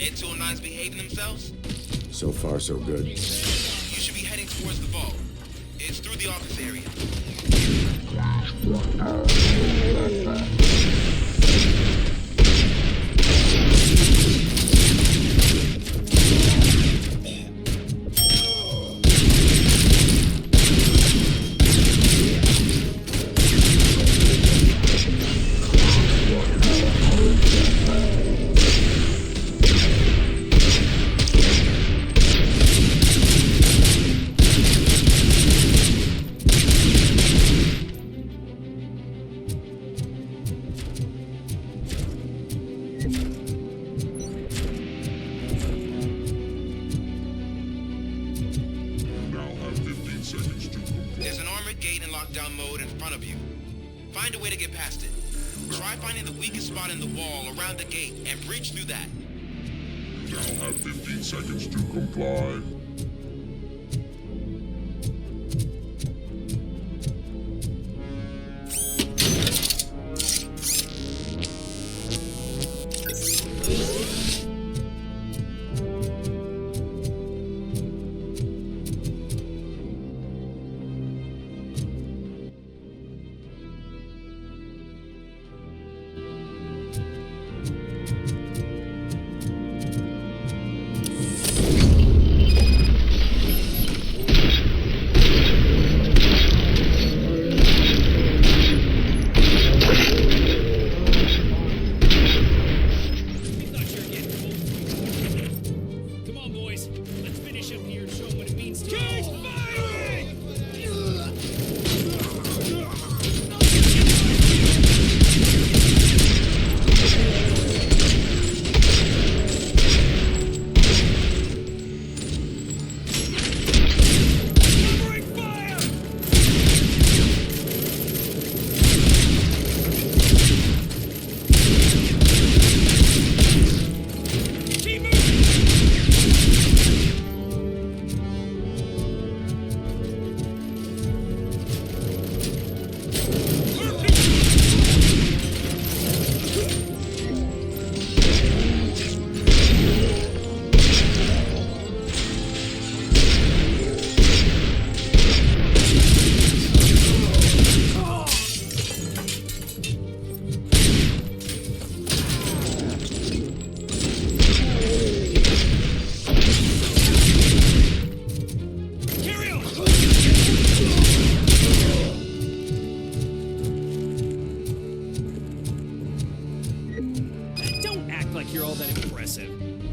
N209's behaving themselves? So far, so good. You should be heading towards the vault. It's through the office area. There's an armored gate in lockdown mode in front of you. Find a way to get past it. Try finding the weakest spot in the wall around the gate and breach through that. Now have 15 seconds to comply.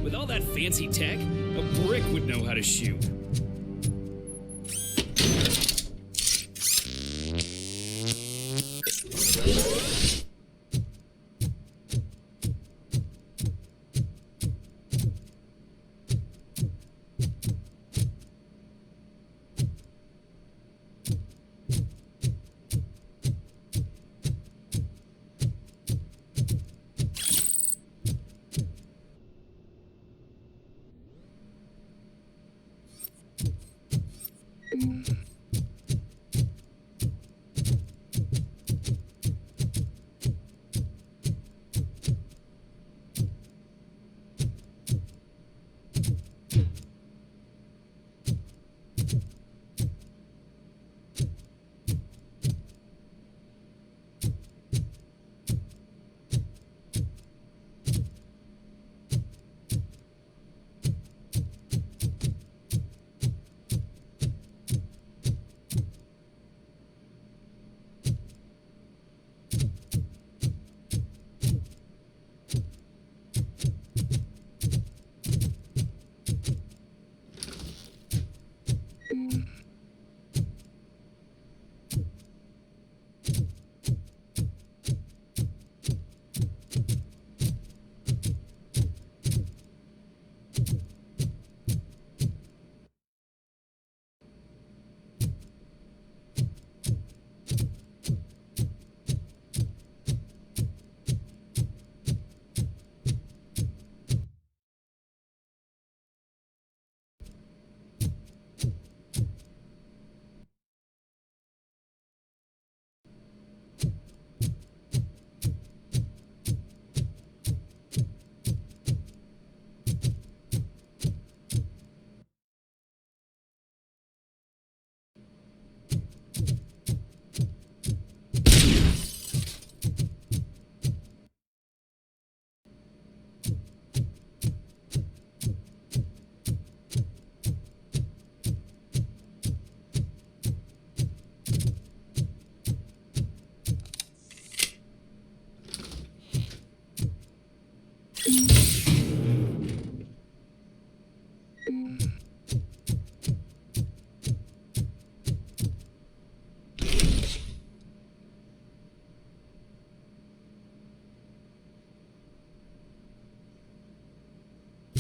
With all that fancy tech, a brick would know how to shoot.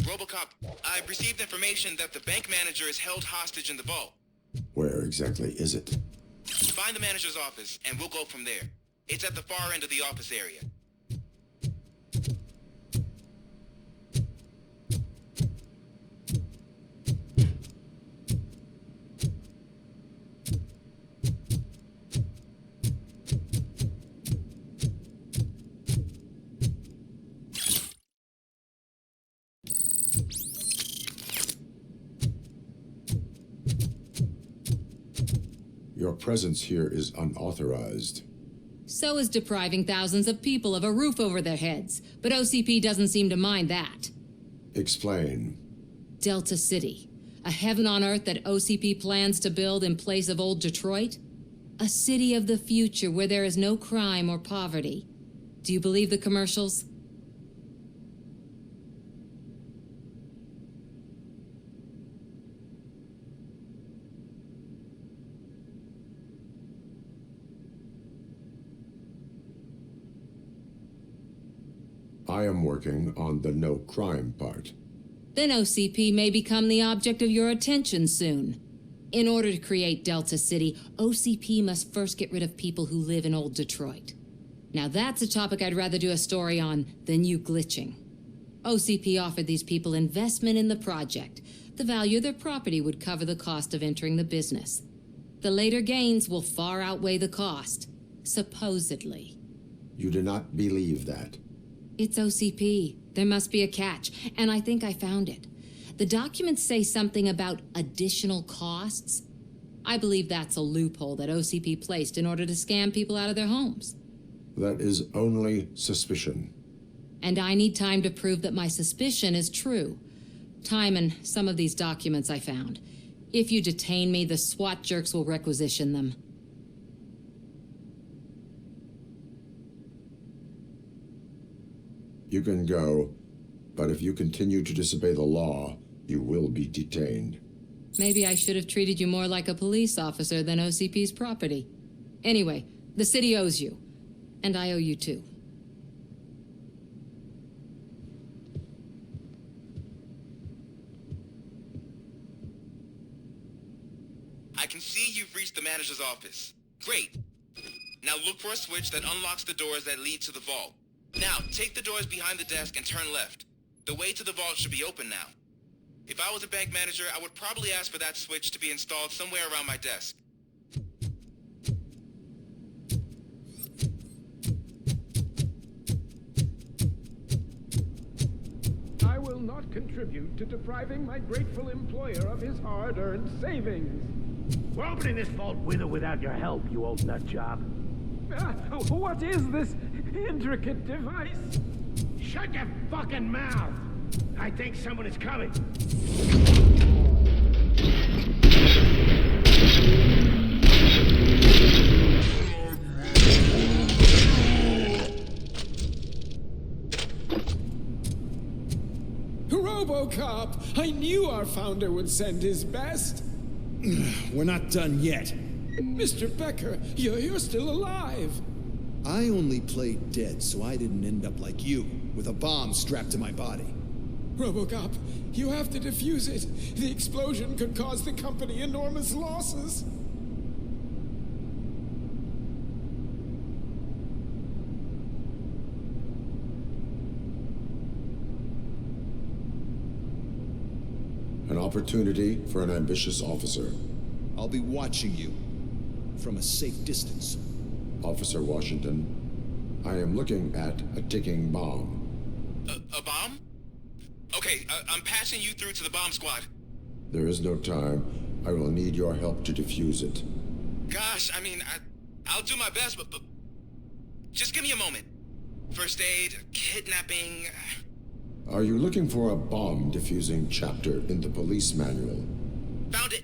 RoboCop, I've received information that the bank manager is held hostage in the vault. Where exactly is it? Find the manager's office, and we'll go from there. It's at the far end of the office area. Your presence here is unauthorized. So is depriving thousands of people of a roof over their heads. But OCP doesn't seem to mind that. Explain. Delta City. A heaven on earth that OCP plans to build in place of old Detroit? A city of the future where there is no crime or poverty. Do you believe the commercials? I am working on the no crime part. Then OCP may become the object of your attention soon. In order to create Delta City, OCP must first get rid of people who live in old Detroit. Now that's a topic I'd rather do a story on than you glitching. OCP offered these people investment in the project. The value of their property would cover the cost of entering the business. The later gains will far outweigh the cost, supposedly. You do not believe that? It's OCP. There must be a catch, and I think I found it. The documents say something about additional costs. I believe that's a loophole that OCP placed in order to scam people out of their homes. That is only suspicion. And I need time to prove that my suspicion is true. Time and some of these documents I found. If you detain me, the SWAT jerks will requisition them. You can go, but if you continue to disobey the law, you will be detained. Maybe I should have treated you more like a police officer than OCP's property. Anyway, the city owes you. And I owe you too. I can see you've reached the manager's office. Great. Now look for a switch that unlocks the doors that lead to the vault. Now, take the doors behind the desk and turn left. The way to the vault should be open now. If I was a bank manager, I would probably ask for that switch to be installed somewhere around my desk. I will not contribute to depriving my grateful employer of his hard-earned savings. We're opening this vault with or without your help, you old nut job. What is this intricate device? Shut your fucking mouth! I think someone is coming. RoboCop! I knew our founder would send his best. We're not done yet. Mr. Becker, you're still alive. I only played dead so I didn't end up like you, with a bomb strapped to my body. RoboCop, you have to defuse it. The explosion could cause the company enormous losses. An opportunity for an ambitious officer. I'll be watching you from a safe distance. Officer Washington, I am looking at a ticking bomb. A bomb? Okay, I'm passing you through to the bomb squad. There is no time. I will need your help to defuse it. Gosh, I mean, I'll do my best, but just give me a moment. First aid, kidnapping... Are you looking for a bomb defusing chapter in the police manual? Found it.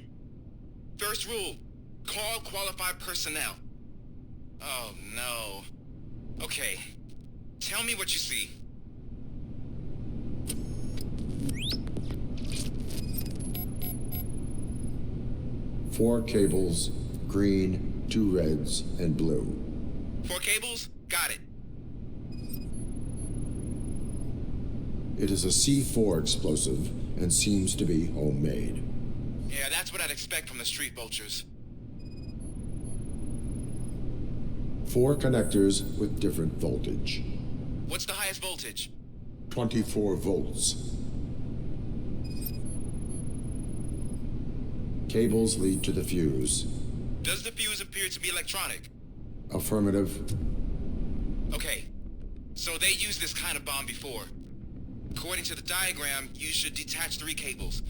First rule, call qualified personnel. Oh, no. Okay, tell me what you see. Four cables, green, 2 reds, and blue. 4 cables? Got it. It is a C4 explosive and seems to be homemade. Yeah, that's what I'd expect from the street vultures. 4 connectors with different voltage. What's the highest voltage? 24 volts. Cables lead to the fuse. Does the fuse appear to be electronic? Affirmative. Okay, so they used this kind of bomb before. According to the diagram, you should detach 3 cables.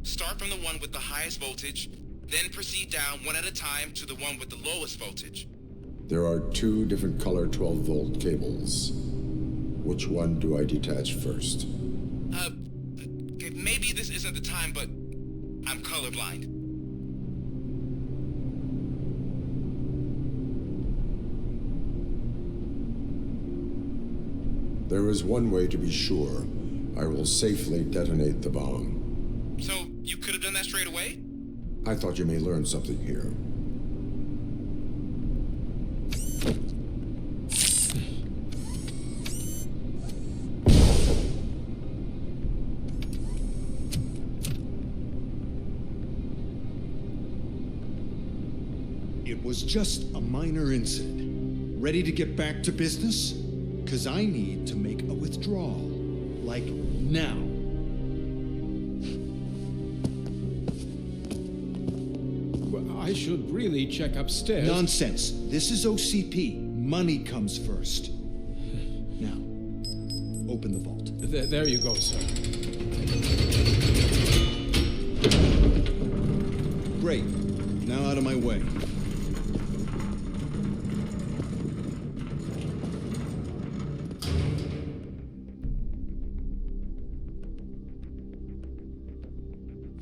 Start from the one with the highest voltage, then proceed down one at a time to the one with the lowest voltage. There are 2 different color 12-volt cables. Which one do I detach first? Okay, maybe this isn't the time, but I'm colorblind. There is one way to be sure. I will safely detonate the bomb. So, you could have done that straight away? I thought you may learn something here. It was just a minor incident. Ready to get back to business? 'Cause I need to make a withdrawal. Like now. Well, I should really check upstairs. Nonsense. This is OCP. Money comes first. Now, open the vault. There you go, sir. Great. Now out of my way.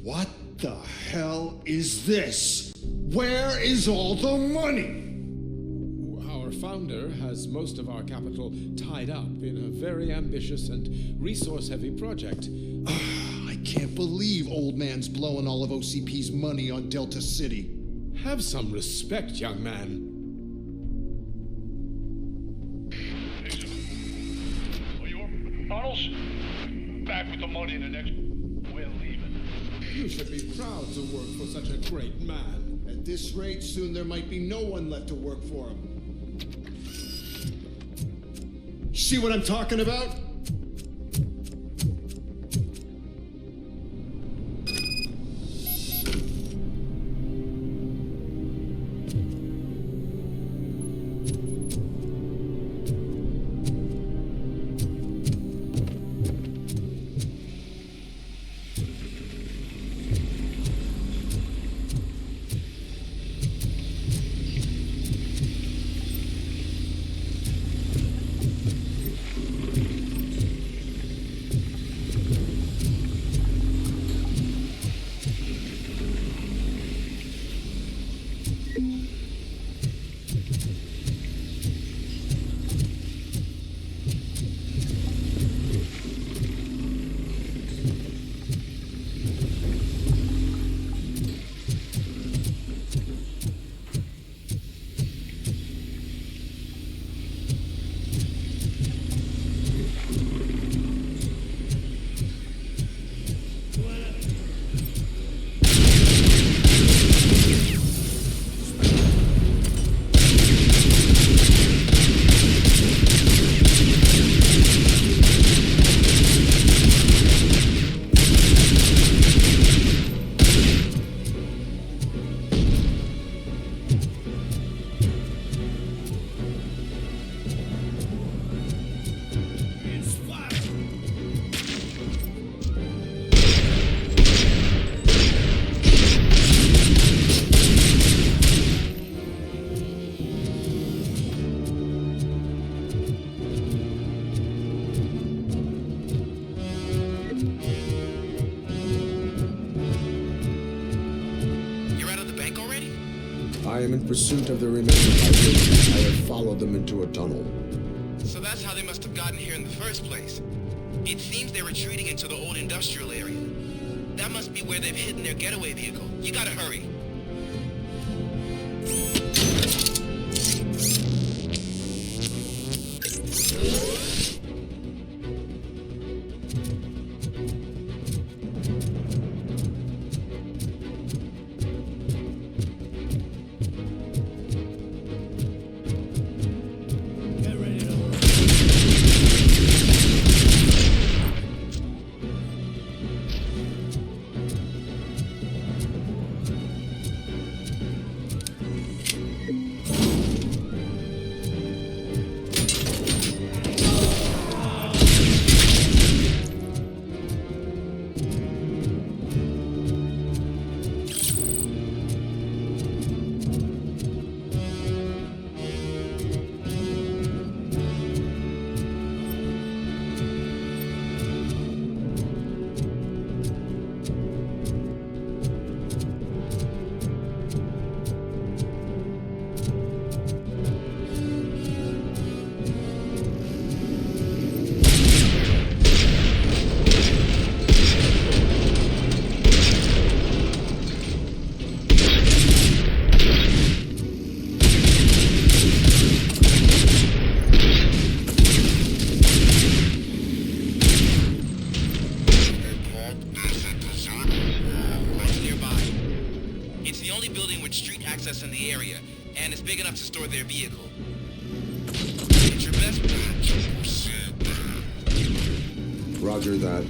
What the hell is this? Where is all the money? Our founder has most of our capital tied up in a very ambitious and resource-heavy project. I can't believe old man's blowing all of OCP's money on Delta City. Have some respect, young man. Bottles? Back with the money in the next... We're leaving. You should be proud to work for such a great man. At this rate, soon there might be no one left to work for him. See what I'm talking about? I am in pursuit of the remaining items. I have followed them into a tunnel. So that's how they must have gotten here in the first place. It seems they're retreating into the old industrial area. That must be where they've hidden their getaway vehicle. You gotta hurry. building with street access in the area, and it's big enough to store their vehicle. It's your best bet to proceed there. Roger that.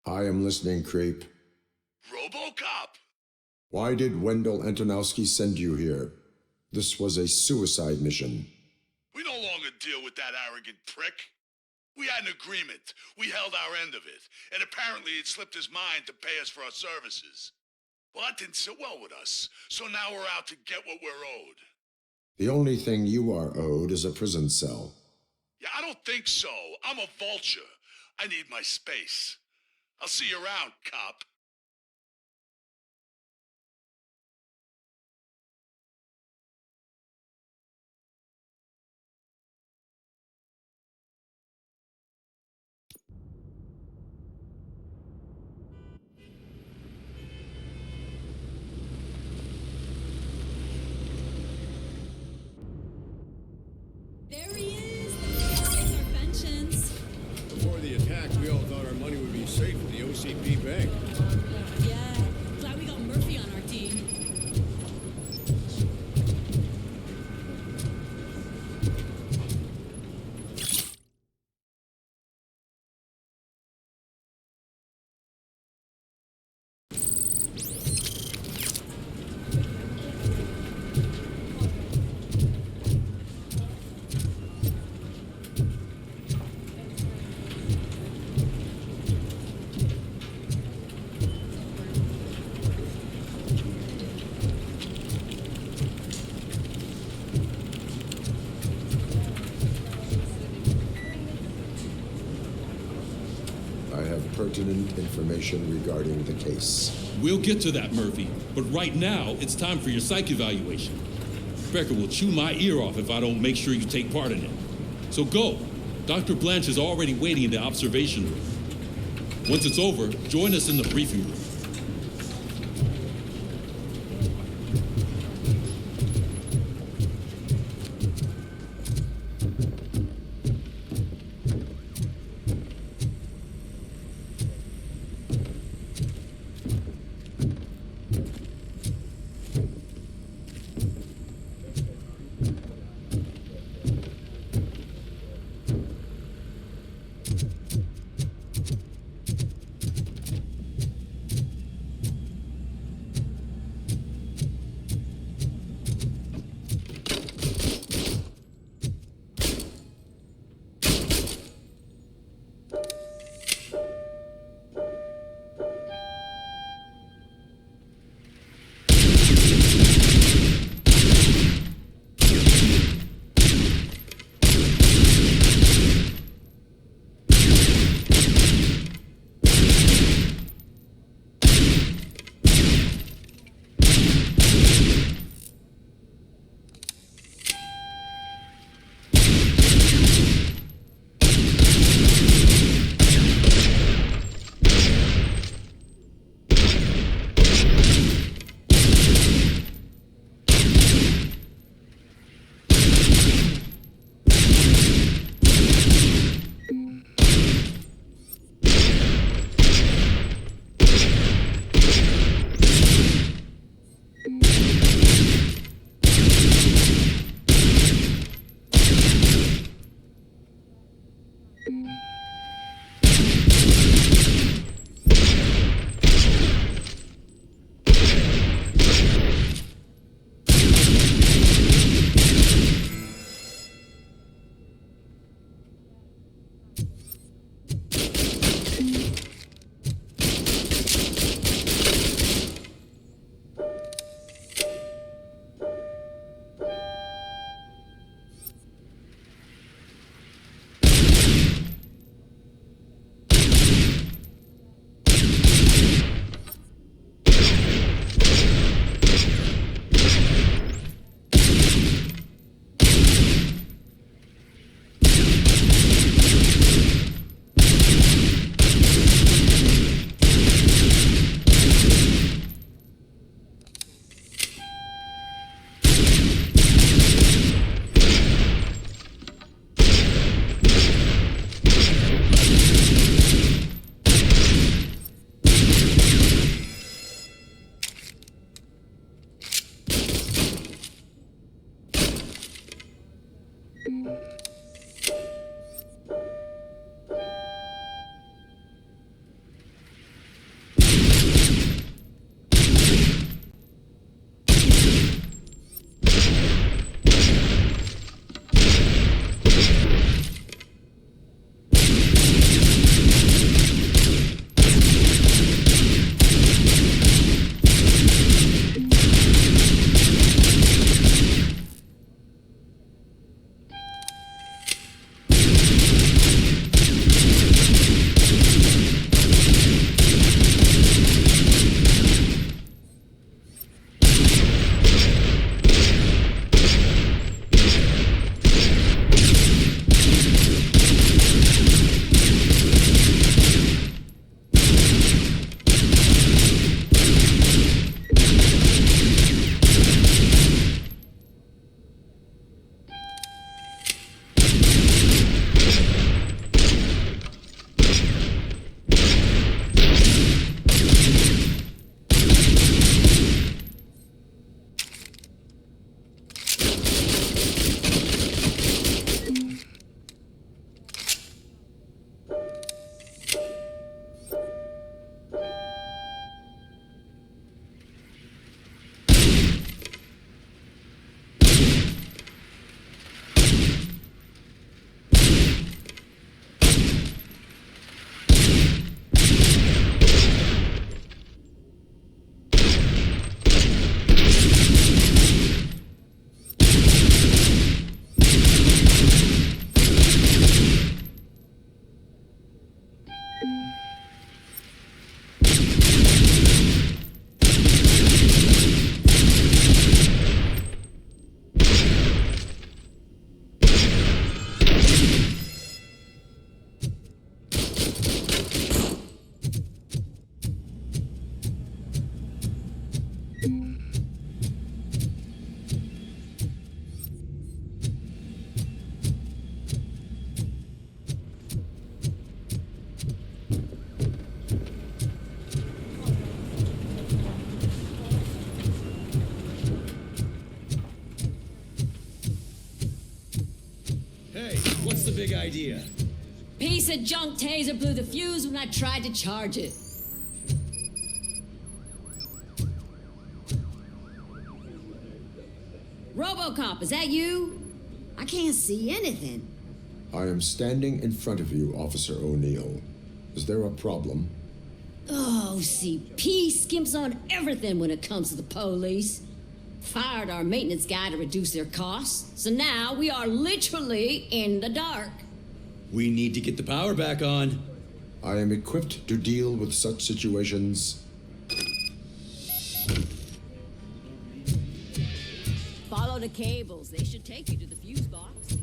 I am listening, creep. RoboCop! Why did Wendell Antonowski send you here? This was a suicide mission. We no longer deal with that arrogant prick. We had an agreement. We held our end of it. And apparently it slipped his mind to pay us for our services. Well, that didn't sit well with us. So now we're out to get what we're owed. The only thing you are owed is a prison cell. Yeah, I don't think so. I'm a vulture. I need my space. I'll see you around, cop. There he is! With our pensions. Before the attack, we all thought our money would be safe at the OCP bank. Yeah, glad we got Murphy on our team. I have pertinent information regarding the case. We'll get to that, Murphy. But right now, it's time for your psych evaluation. Becker will chew my ear off if I don't make sure you take part in it. So go. Dr. Blanche is already waiting in the observation room. Once it's over, join us in the briefing room. big idea? Piece of junk taser blew the fuse when I tried to charge it. RoboCop, is that you? I can't see anything. I am standing in front of you, Officer O'Neill. Is there a problem? Oh, OCP skimps on everything when it comes to the police. Fired our maintenance guy to reduce their costs, so now we are literally in the dark. We need to get the power back on. I am equipped to deal with such situations. Follow the cables. They should take you to the fuse box.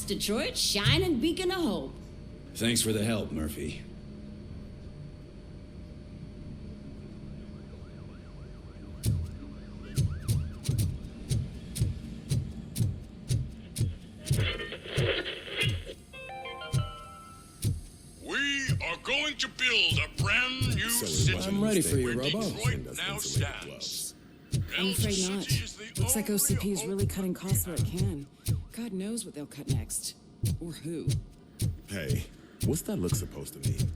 Detroit's shining beacon of hope. Thanks for the help, Murphy. We are going to build a brand new city. I'm ready for you, where Robo. Detroit now stands. I'm afraid not. Looks like OCP is really cutting costs where it can. God knows what they'll cut next. Or who. Hey, what's that look supposed to mean?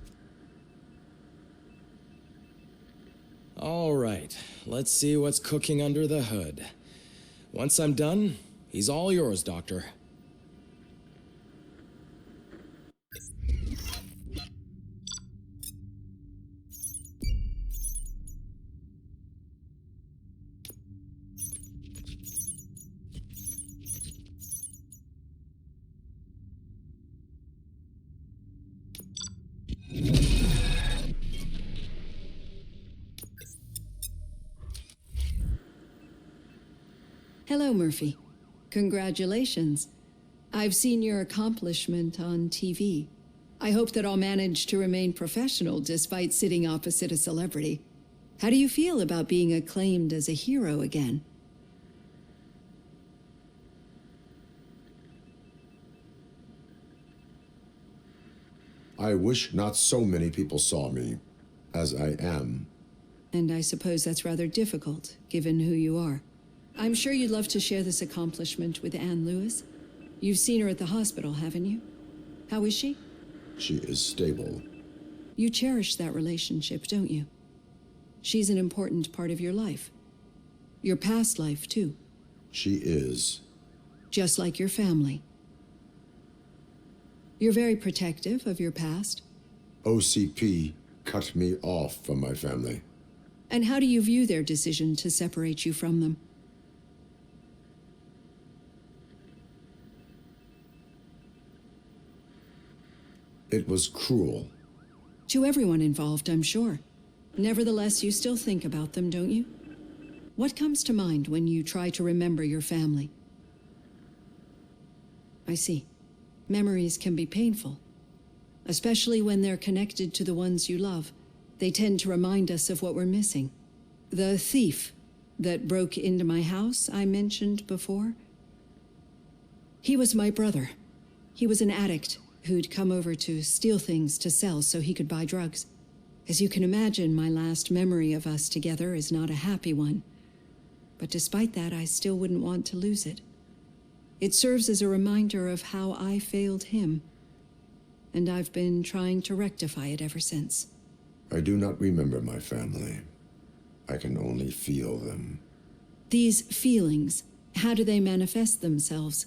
All right, let's see what's cooking under the hood. Once I'm done, he's all yours, Doctor. Hello, Murphy. Congratulations. I've seen your accomplishment on TV. I hope that I'll manage to remain professional despite sitting opposite a celebrity. How do you feel about being acclaimed as a hero again? I wish not so many people saw me as I am. And I suppose that's rather difficult, given who you are. I'm sure you'd love to share this accomplishment with Anne Lewis. You've seen her at the hospital, haven't you? How is she? She is stable. You cherish that relationship, don't you? She's an important part of your life. Your past life, too. She is. Just like your family. You're very protective of your past. OCP cut me off from my family. And how do you view their decision to separate you from them? It was cruel. To everyone involved, I'm sure. Nevertheless, you still think about them, don't you? What comes to mind when you try to remember your family? I see. Memories can be painful, especially when they're connected to the ones you love. They tend to remind us of what we're missing. The thief that broke into my house I mentioned before, he was my brother. He was an addict who'd come over to steal things to sell so he could buy drugs. As you can imagine, my last memory of us together is not a happy one. But despite that, I still wouldn't want to lose it. It serves as a reminder of how I failed him, and I've been trying to rectify it ever since. I do not remember my family. I can only feel them. These feelings, how do they manifest themselves?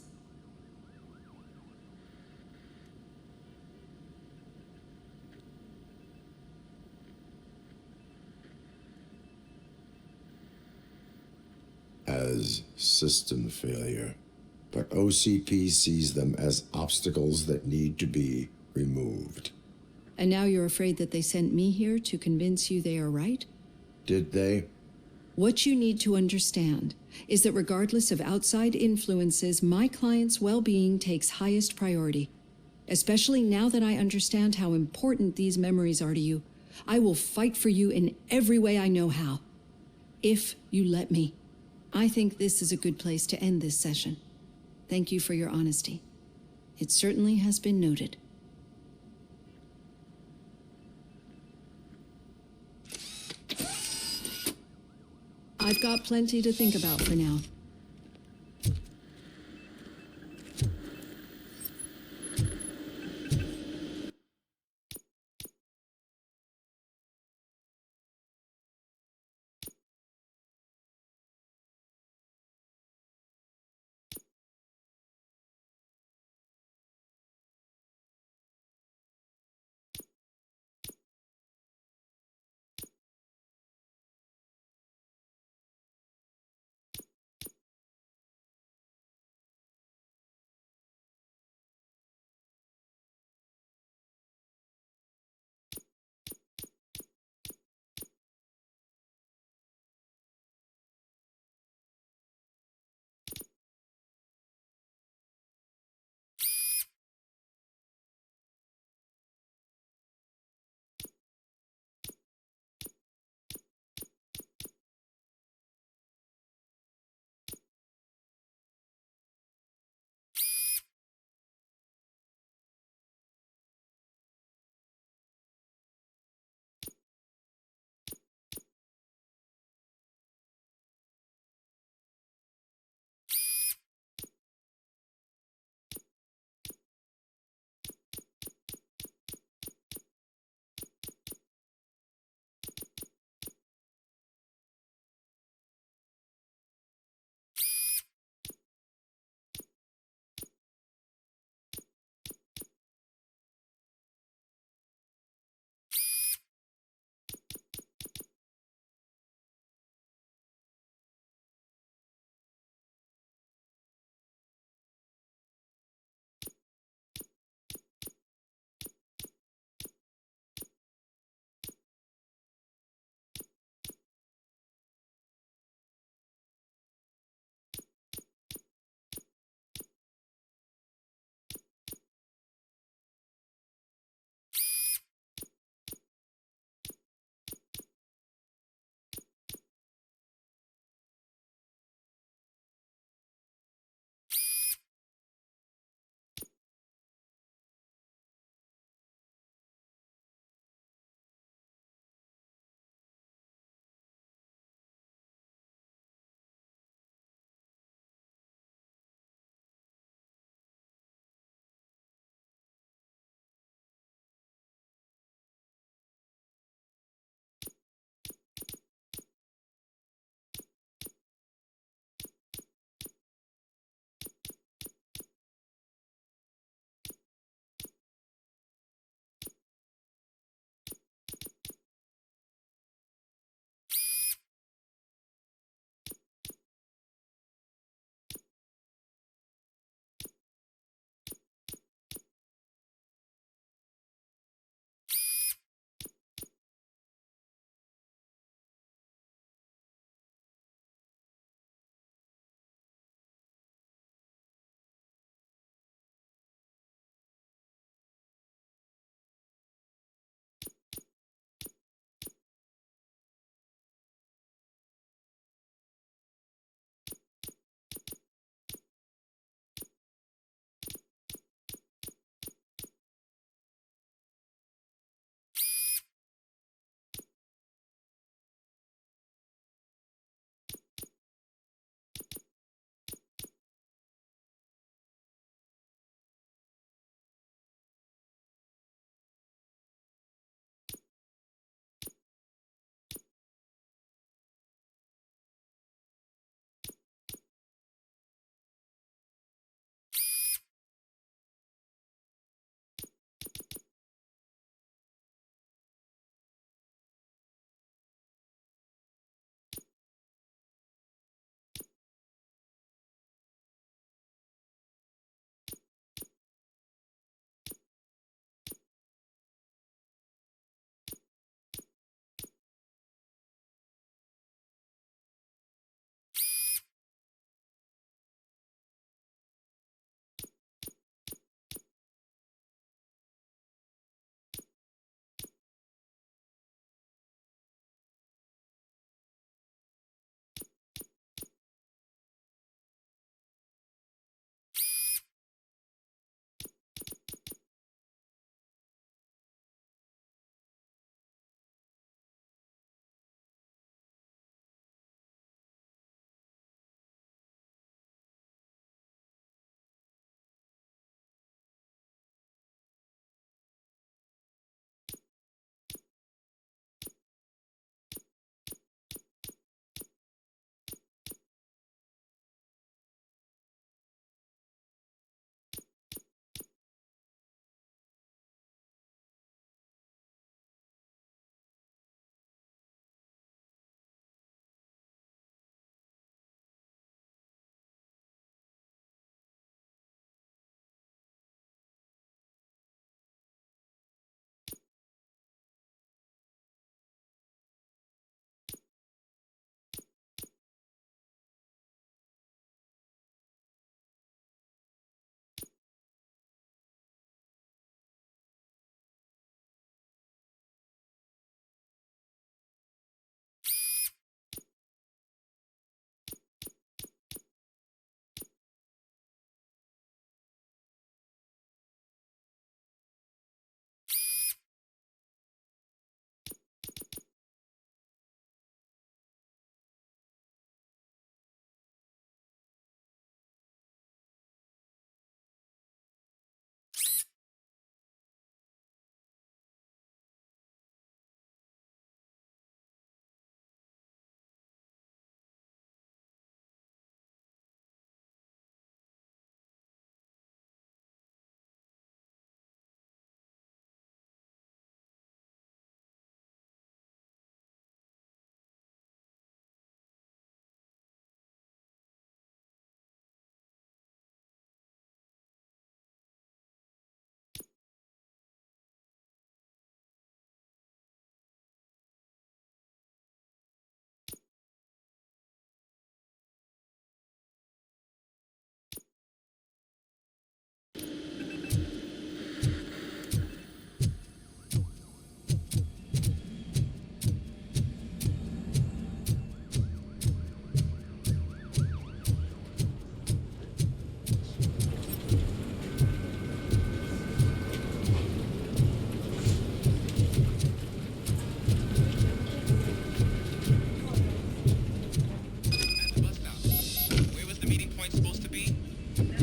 As system failure. But OCP sees them as obstacles that need to be removed. And now you're afraid that they sent me here to convince you they are right? Did they? What you need to understand is that regardless of outside influences, my client's well-being takes highest priority. Especially now that I understand how important these memories are to you. I will fight for you in every way I know how. If you let me. I think this is a good place to end this session. Thank you for your honesty. It certainly has been noted. I've got plenty to think about for now.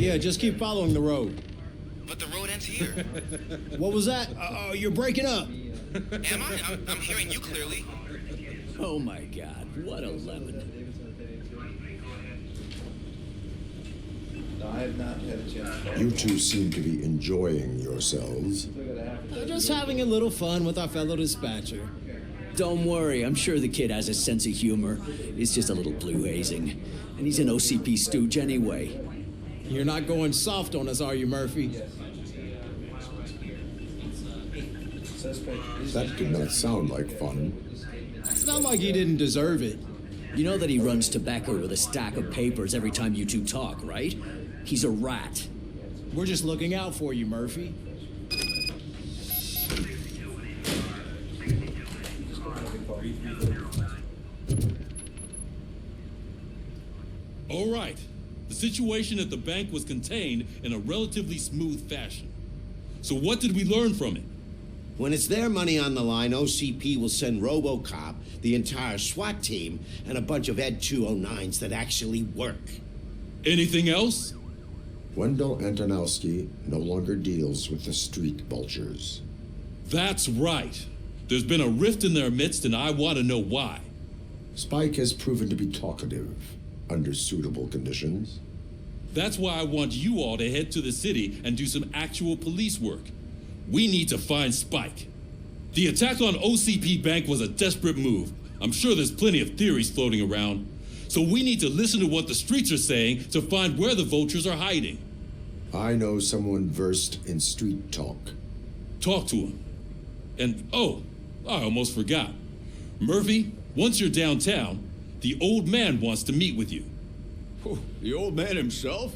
Yeah, just keep following the road. But the road ends here. What was that? You're breaking up. Am I? I'm hearing you clearly. Oh my God, what a lemon. I have not had a chance. You two seem to be enjoying yourselves. Just having a little fun with our fellow dispatcher. Don't worry, I'm sure the kid has a sense of humor. It's just a little blue hazing. And he's an OCP stooge anyway. You're not going soft on us, are you, Murphy? That did not sound like fun. It's not like he didn't deserve it. You know that he runs tobacco with a stack of papers every time you two talk, right? He's a rat. We're just looking out for you, Murphy. All right. The situation at the bank was contained in a relatively smooth fashion. So what did we learn from it? When it's their money on the line, OCP will send RoboCop, the entire SWAT team, and a bunch of Ed 209s that actually work. Anything else? Wendell Antonowski no longer deals with the street vultures. That's right. There's been a rift in their midst, and I want to know why. Spike has proven to be talkative under suitable conditions. That's why I want you all to head to the city and do some actual police work. We need to find Spike. The attack on OCP Bank was a desperate move. I'm sure there's plenty of theories floating around. So we need to listen to what the streets are saying to find where the vultures are hiding. I know someone versed in street talk. Talk to him. And, oh, I almost forgot. Murphy, once you're downtown, the old man wants to meet with you. Oh, the old man himself?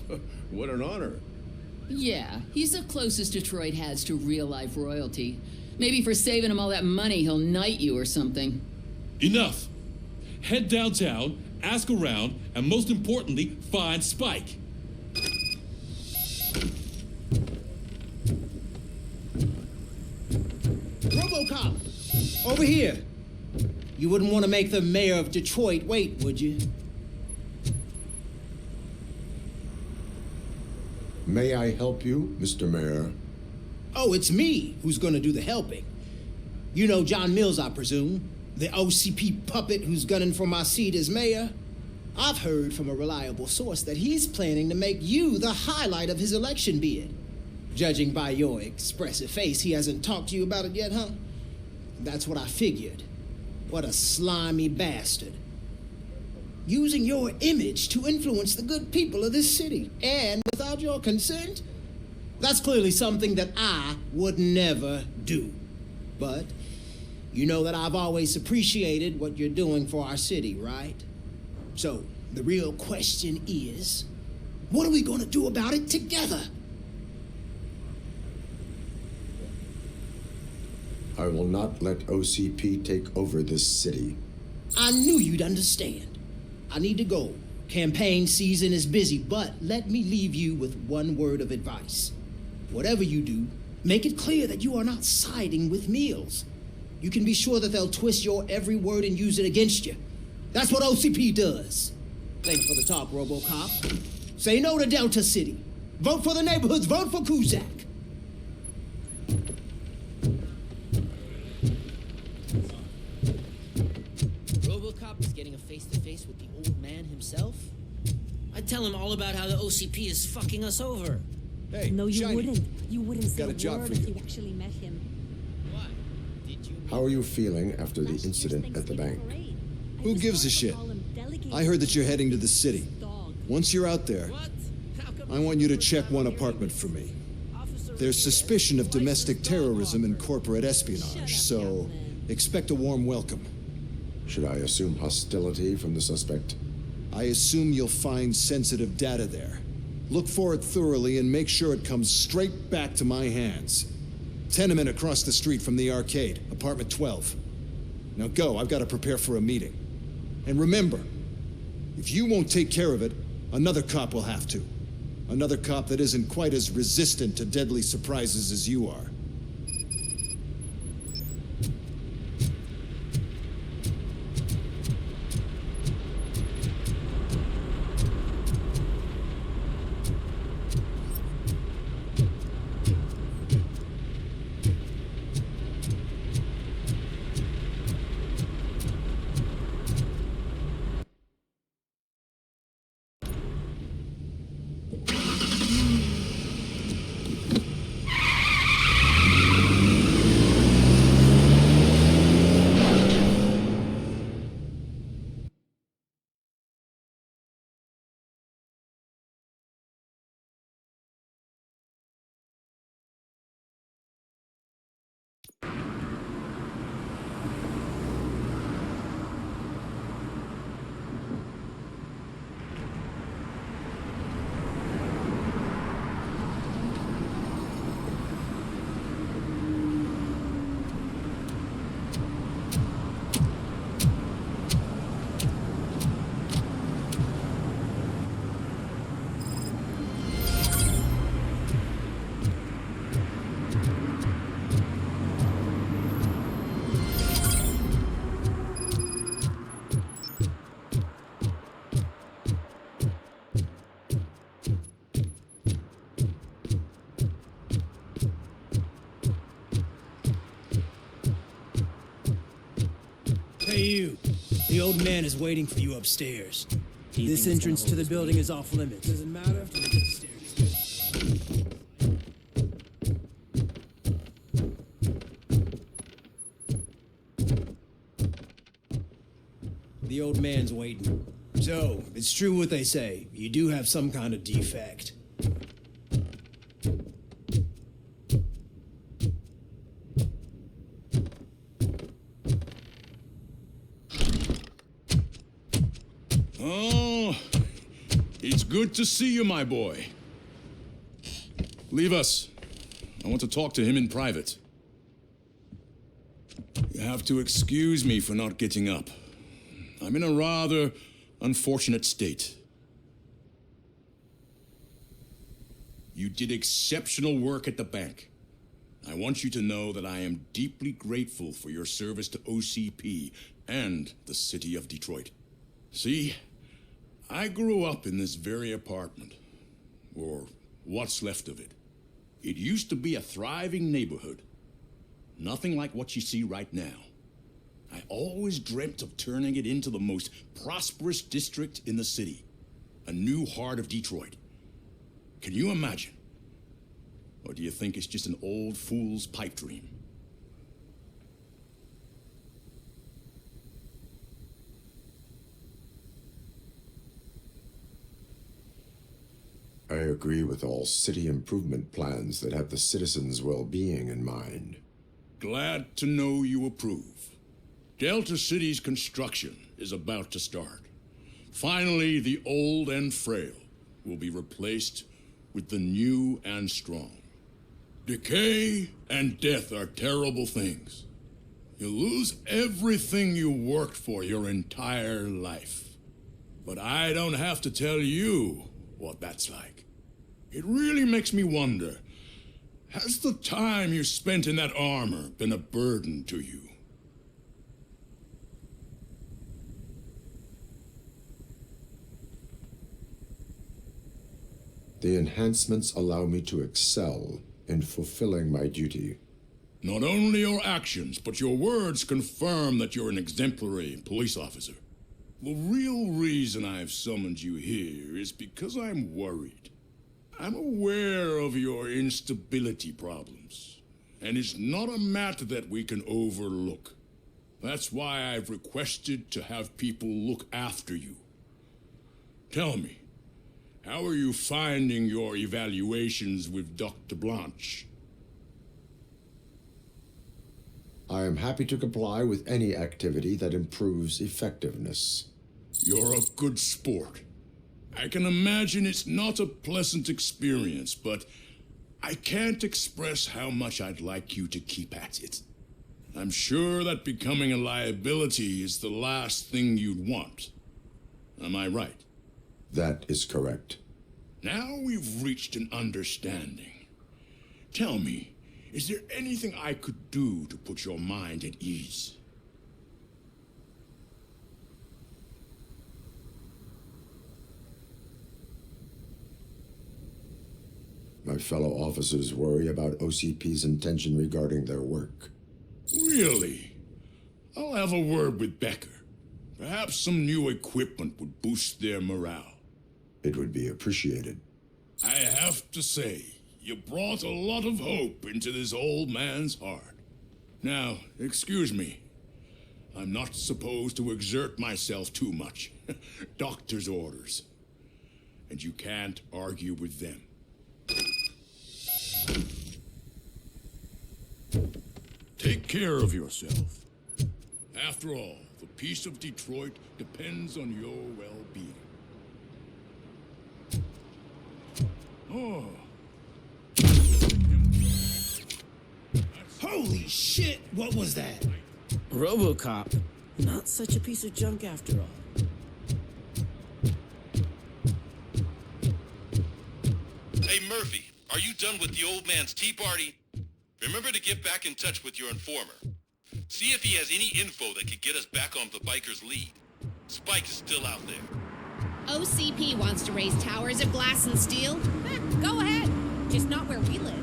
What an honor. Yeah, he's the closest Detroit has to real-life royalty. Maybe for saving him all that money, he'll knight you or something. Enough. Head downtown, ask around, and most importantly, find Spike. RoboCop! Over here! You wouldn't want to make the mayor of Detroit wait, would you? May I help you, Mr. Mayor? Oh, it's me who's gonna do the helping. You know John Mills, I presume? The OCP puppet who's gunning for my seat as mayor? I've heard from a reliable source that he's planning to make you the highlight of his election bid. Judging by your expressive face, he hasn't talked to you about it yet, huh? That's what I figured. What a slimy bastard. Using your image to influence the good people of this city, and without your consent? That's clearly something that I would never do. But you know that I've always appreciated what you're doing for our city, right? So the real question is, what are we going to do about it together? I will not let OCP take over this city. I knew you'd understand. I need to go. Campaign season is busy, but let me leave you with one word of advice. Whatever you do, make it clear that you are not siding with Mills. You can be sure that they'll twist your every word and use it against you. That's what OCP does. Thanks for the talk, RoboCop. Say no to Delta City. Vote for the neighborhoods. Vote for Kuzak. RoboCop is getting a face-to-face with the old man himself? I'd tell him all about how the OCP is fucking us over. Hey, no, you Shiny. wouldn't. You wouldn't say Got a job word for if you. you actually met him. How are you feeling after the incident at the bank? Who gives a shit? I heard that you're heading to the city. Once you're out there, I want you to check one apartment for me. There's suspicion of domestic terrorism and corporate espionage, so expect a warm welcome. Should I assume hostility from the suspect? I assume you'll find sensitive data there. Look for it thoroughly and make sure it comes straight back to my hands. Tenement across the street from the arcade, apartment 12. Now go, I've got to prepare for a meeting. And remember, if you won't take care of it, another cop will have to. Another cop that isn't quite as resistant to deadly surprises as you are. The old man is waiting for you upstairs. This entrance to the building is off limits. Doesn't matter if you get the stairs. The old man's waiting. So, it's true what they say. You do have some kind of defect. Oh, it's good to see you, my boy. Leave us. I want to talk to him in private. You have to excuse me for not getting up. I'm in a rather unfortunate state. You did exceptional work at the bank. I want you to know that I am deeply grateful for your service to OCP and the city of Detroit. See, I grew up in this very apartment, or what's left of it. It used to be a thriving neighborhood. Nothing like what you see right now. I always dreamt of turning it into the most prosperous district in the city. A new heart of Detroit. Can you imagine? Or do you think it's just an old fool's pipe dream? I agree with all city improvement plans that have the citizens' well-being in mind. Glad to know you approve. Delta City's construction is about to start. Finally, the old and frail will be replaced with the new and strong. Decay and death are terrible things. You lose everything you worked for your entire life. But I don't have to tell you what that's like. It really makes me wonder, has the time you spent in that armor been a burden to you? The enhancements allow me to excel in fulfilling my duty. Not only your actions, but your words confirm that you're an exemplary police officer. The real reason I've summoned you here is because I'm worried. I'm aware of your instability problems, and it's not a matter that we can overlook. That's why I've requested to have people look after you. Tell me, how are you finding your evaluations with Dr. Blanche? I am happy to comply with any activity that improves effectiveness. You're a good sport. I can imagine it's not a pleasant experience, but I can't express how much I'd like you to keep at it. I'm sure that becoming a liability is the last thing you'd want. Am I right? That is correct. Now we've reached an understanding. Tell me, is there anything I could do to put your mind at ease? My fellow officers worry about OCP's intention regarding their work. Really? I'll have a word with Becker. Perhaps some new equipment would boost their morale. It would be appreciated. I have to say, you brought a lot of hope into this old man's heart. Now, excuse me. I'm not supposed to exert myself too much. Doctor's orders. And you can't argue with them. Take care of yourself. After all, the peace of Detroit depends on your well-being. Oh. Holy shit! What was that? RoboCop. Not such a piece of junk after all. Hey, Murphy, are you done with the old man's tea party? Remember to get back in touch with your informer. See if he has any info that could get us back on the biker's lead. Spike is still out there. OCP wants to raise towers of glass and steel. Go ahead. Just not where we live.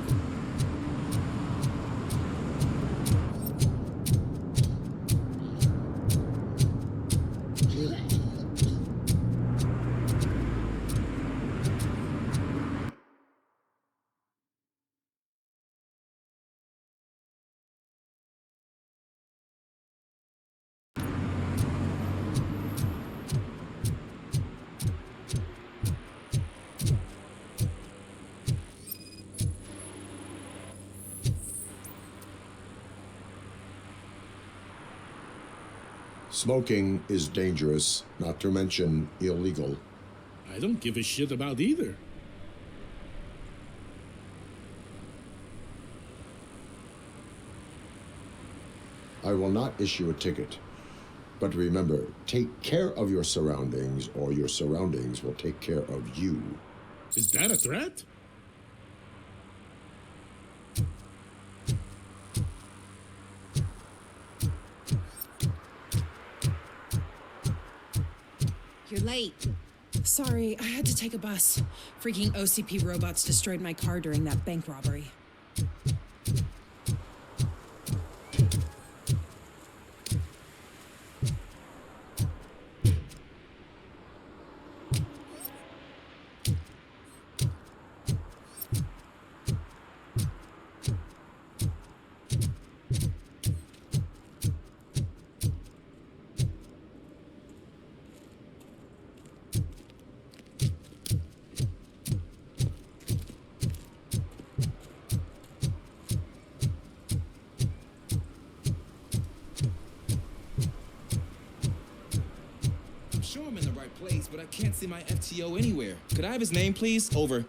Smoking is dangerous, not to mention illegal. I don't give a shit about either. I will not issue a ticket. But remember, take care of your surroundings, or your surroundings will take care of you. Is that a threat? You're late. Sorry, I had to take a bus. Freaking OCP robots destroyed my car during that bank robbery. Sure I'm in the right place, but I can't see my FTO anywhere. Could I have his name, please? Over.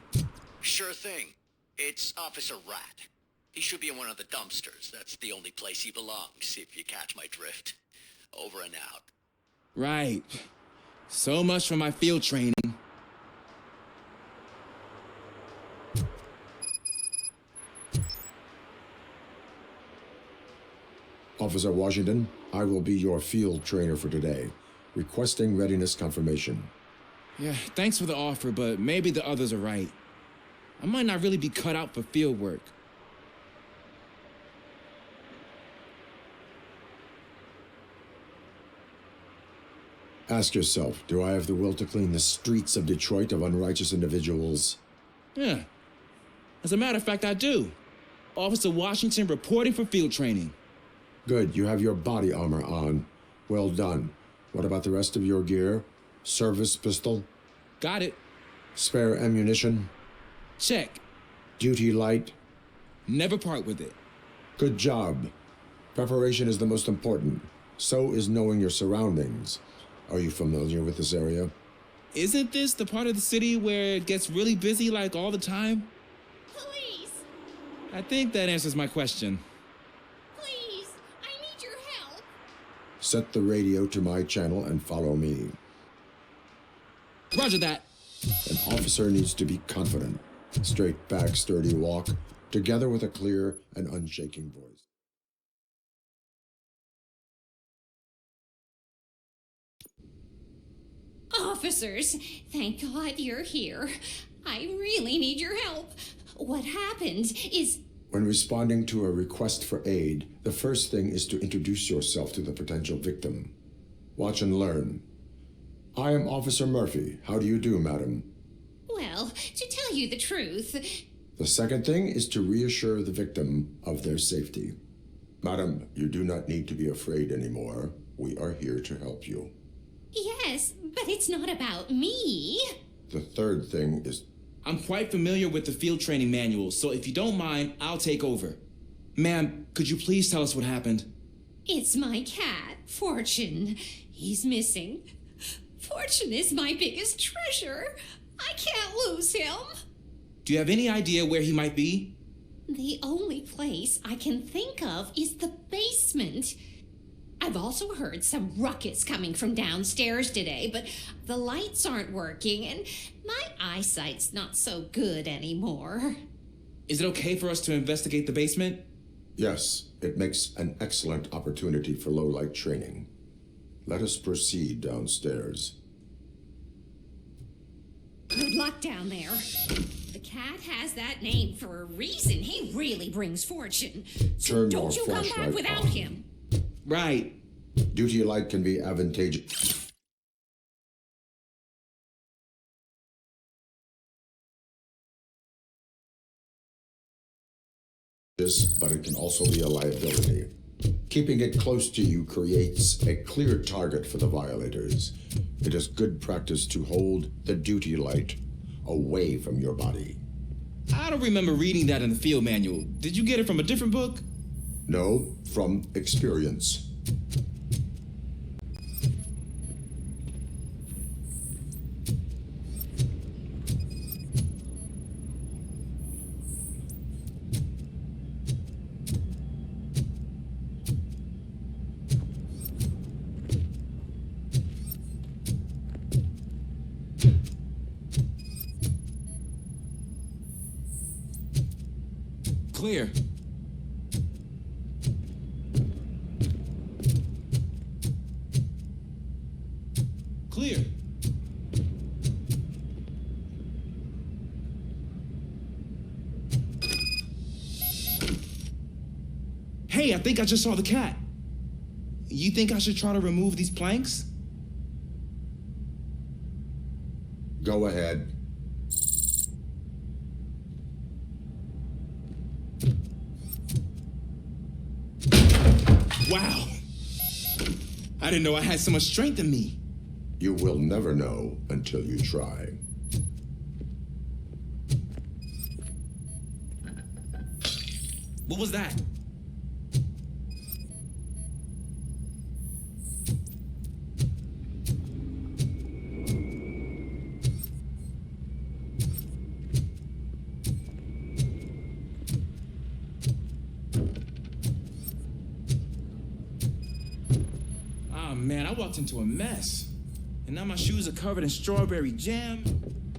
Sure thing. It's Officer Rat. He should be in one of the dumpsters. That's the only place he belongs, if you catch my drift. Over and out. Right. So much for my field training. Officer Washington, I will be your field trainer for today. Requesting readiness confirmation. Yeah, thanks for the offer, but maybe the others are right. I might not really be cut out for field work. Ask yourself, do I have the will to clean the streets of Detroit of unrighteous individuals? Yeah. As a matter of fact, I do. Officer Washington reporting for field training. Good, you have your body armor on. Well done. What about the rest of your gear? Service pistol? Got it. Spare ammunition? Check. Duty light? Never part with it. Good job. Preparation is the most important. So is knowing your surroundings. Are you familiar with this area? Isn't this the part of the city where it gets really busy like all the time? Please! I think that answers my question. Please! I need your help! Set the radio to my channel and follow me. Roger that. An officer needs to be confident. Straight back, sturdy walk, together with a clear and unshaking voice. Officers, thank God you're here. I really need your help. What happened is... When responding to a request for aid, the first thing is to introduce yourself to the potential victim. Watch and learn. I am Officer Murphy. How do you do, madam? Well, to tell you the truth... The second thing is to reassure the victim of their safety. Madam, you do not need to be afraid anymore. We are here to help you. Yes, but it's not about me. The third thing is... I'm quite familiar with the field training manual, so if you don't mind, I'll take over. Ma'am, could you please tell us what happened? It's my cat, Fortune. He's missing. Fortune is my biggest treasure. I can't lose him. Do you have any idea where he might be? The only place I can think of is the basement. I've also heard some ruckus coming from downstairs today, but the lights aren't working and my eyesight's not so good anymore. Is it okay for us to investigate the basement? Yes, it makes an excellent opportunity for low-light training. Let us proceed downstairs. Good luck down there. The cat has that name for a reason. He really brings fortune. So Turn don't your you come back flashlight without on. him. Right. Duty light can be advantageous. But it can also be a liability. Keeping it close to you creates a clear target for the violators. It is good practice to hold the duty light away from your body. I don't remember reading that in the field manual. Did you get it from a different book? No, from experience. clear. Clear. Hey, I think I just saw the cat. You think I should try to remove these planks? Go ahead. Wow. I didn't know I had so much strength in me. You will never know until you try. What was that? Oh man, I walked into a mess. And now my shoes are covered in strawberry jam.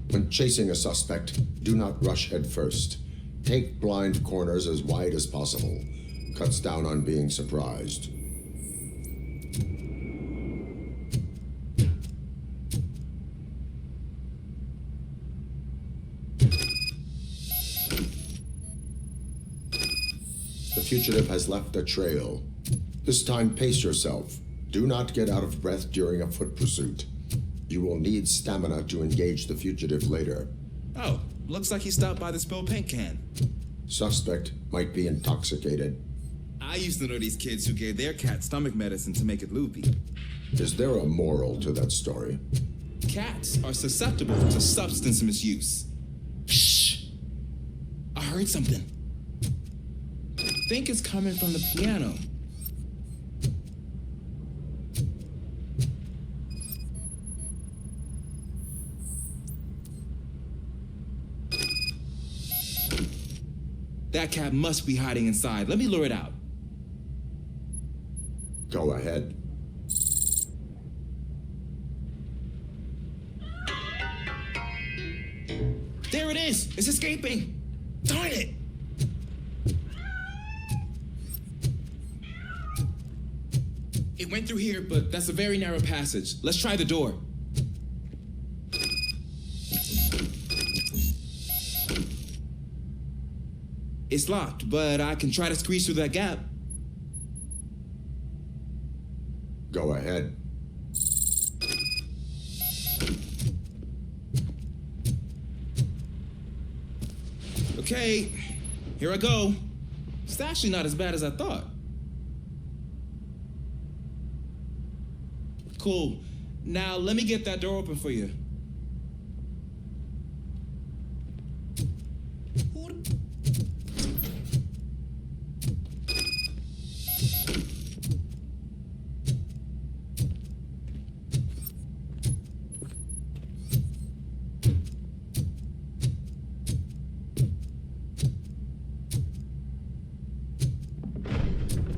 When chasing a suspect, do not rush head first. Take blind corners as wide as possible. Cuts down on being surprised. The fugitive has left a trail. This time, pace yourself. Do not get out of breath during a foot pursuit. You will need stamina to engage the fugitive later. Oh, looks like he stopped by the spilled paint can. Suspect might be intoxicated. I used to know these kids who gave their cat stomach medicine to make it loopy. Is there a moral to that story? Cats are susceptible to substance misuse. Shh! I heard something. I think it's coming from the piano. That cat must be hiding inside. Let me lure it out. Go ahead. There it is! It's escaping! Darn it! It went through here, but that's a very narrow passage. Let's try the door. It's locked, but I can try to squeeze through that gap. Go ahead. Okay, here I go. It's actually not as bad as I thought. Cool. Now let me get that door open for you.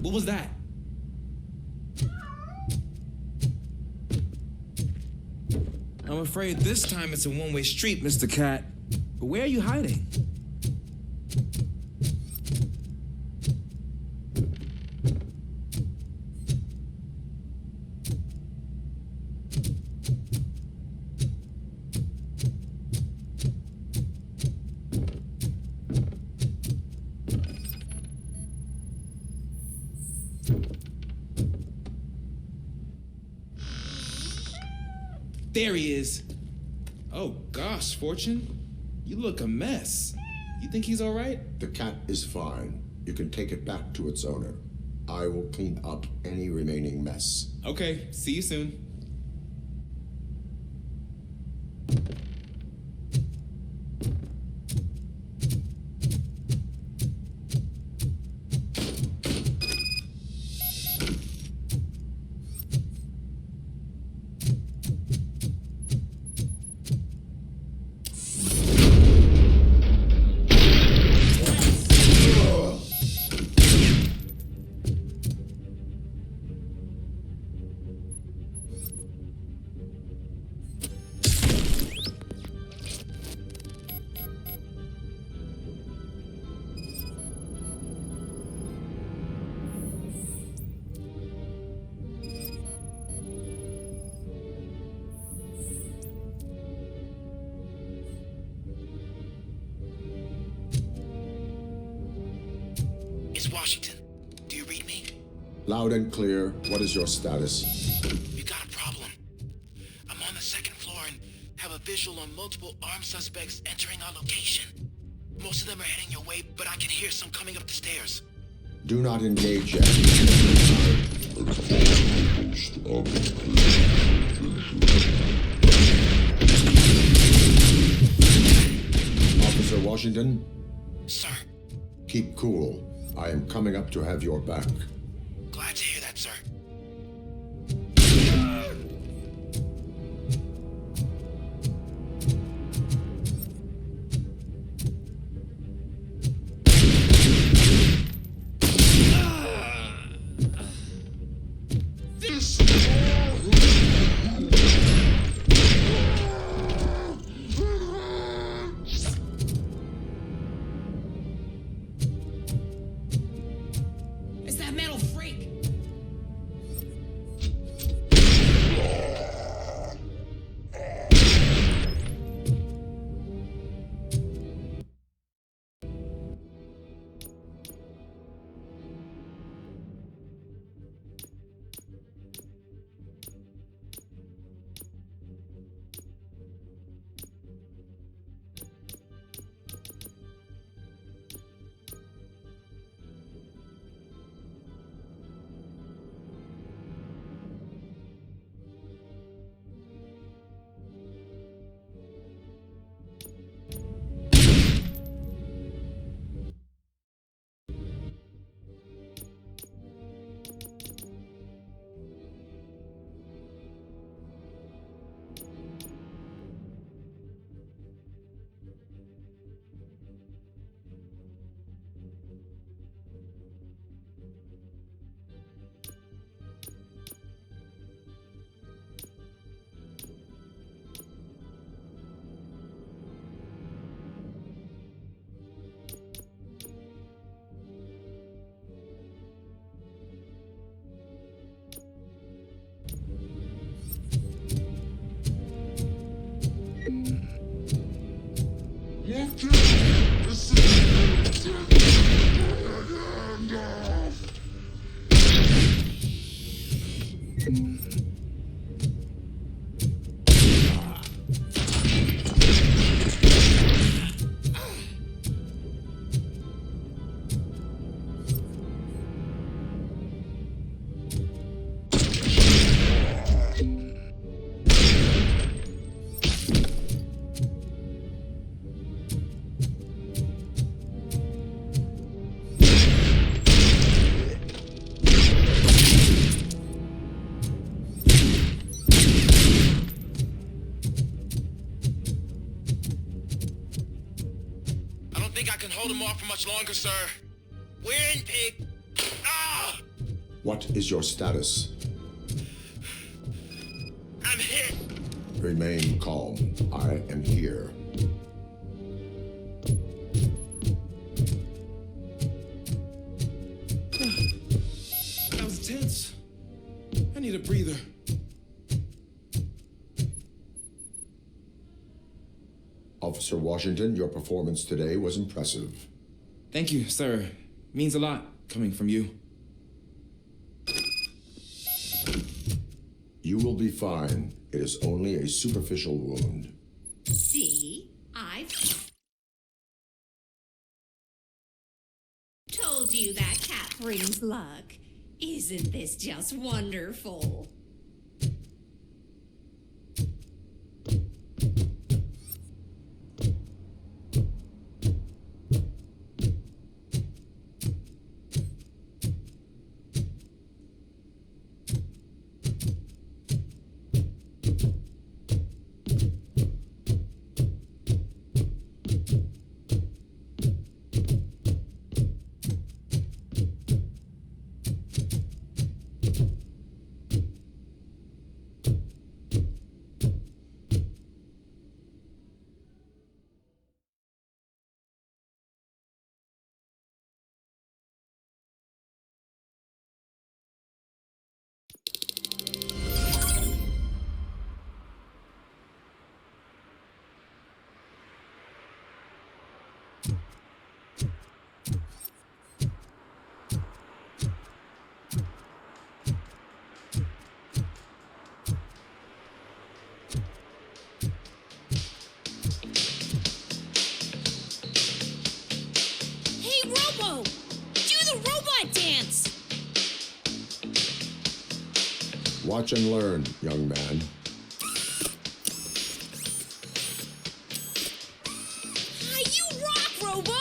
What was that? I'm afraid this time it's a one-way street, Mr. Cat. But where are you hiding? There he is. Oh gosh, Fortune. You look a mess. You think he's all right? The cat is fine. You can take it back to its owner. I will clean up any remaining mess. Okay, see you soon. Washington. Do you read me? Loud and clear. What is your status? We got a problem. I'm on the second floor and have a visual on multiple armed suspects entering our location. Most of them are heading your way, but I can hear some coming up the stairs. Do not engage yet. Officer Washington? Sir. Keep cool. I am coming up to have your back. Glad to hear that, sir. It's that metal freak! I can hold him off for much longer, sir. Win, pig! Ah! What is your status? I'm hit! Remain calm. I am here. That was tense. I need a breather. Officer Washington, your performance today was impressive. Thank you, sir. Means a lot coming from you. You will be fine. It is only a superficial wound. See? I've told you that cat brings luck. Isn't this just wonderful? Watch and learn, young man. You rock, Robo!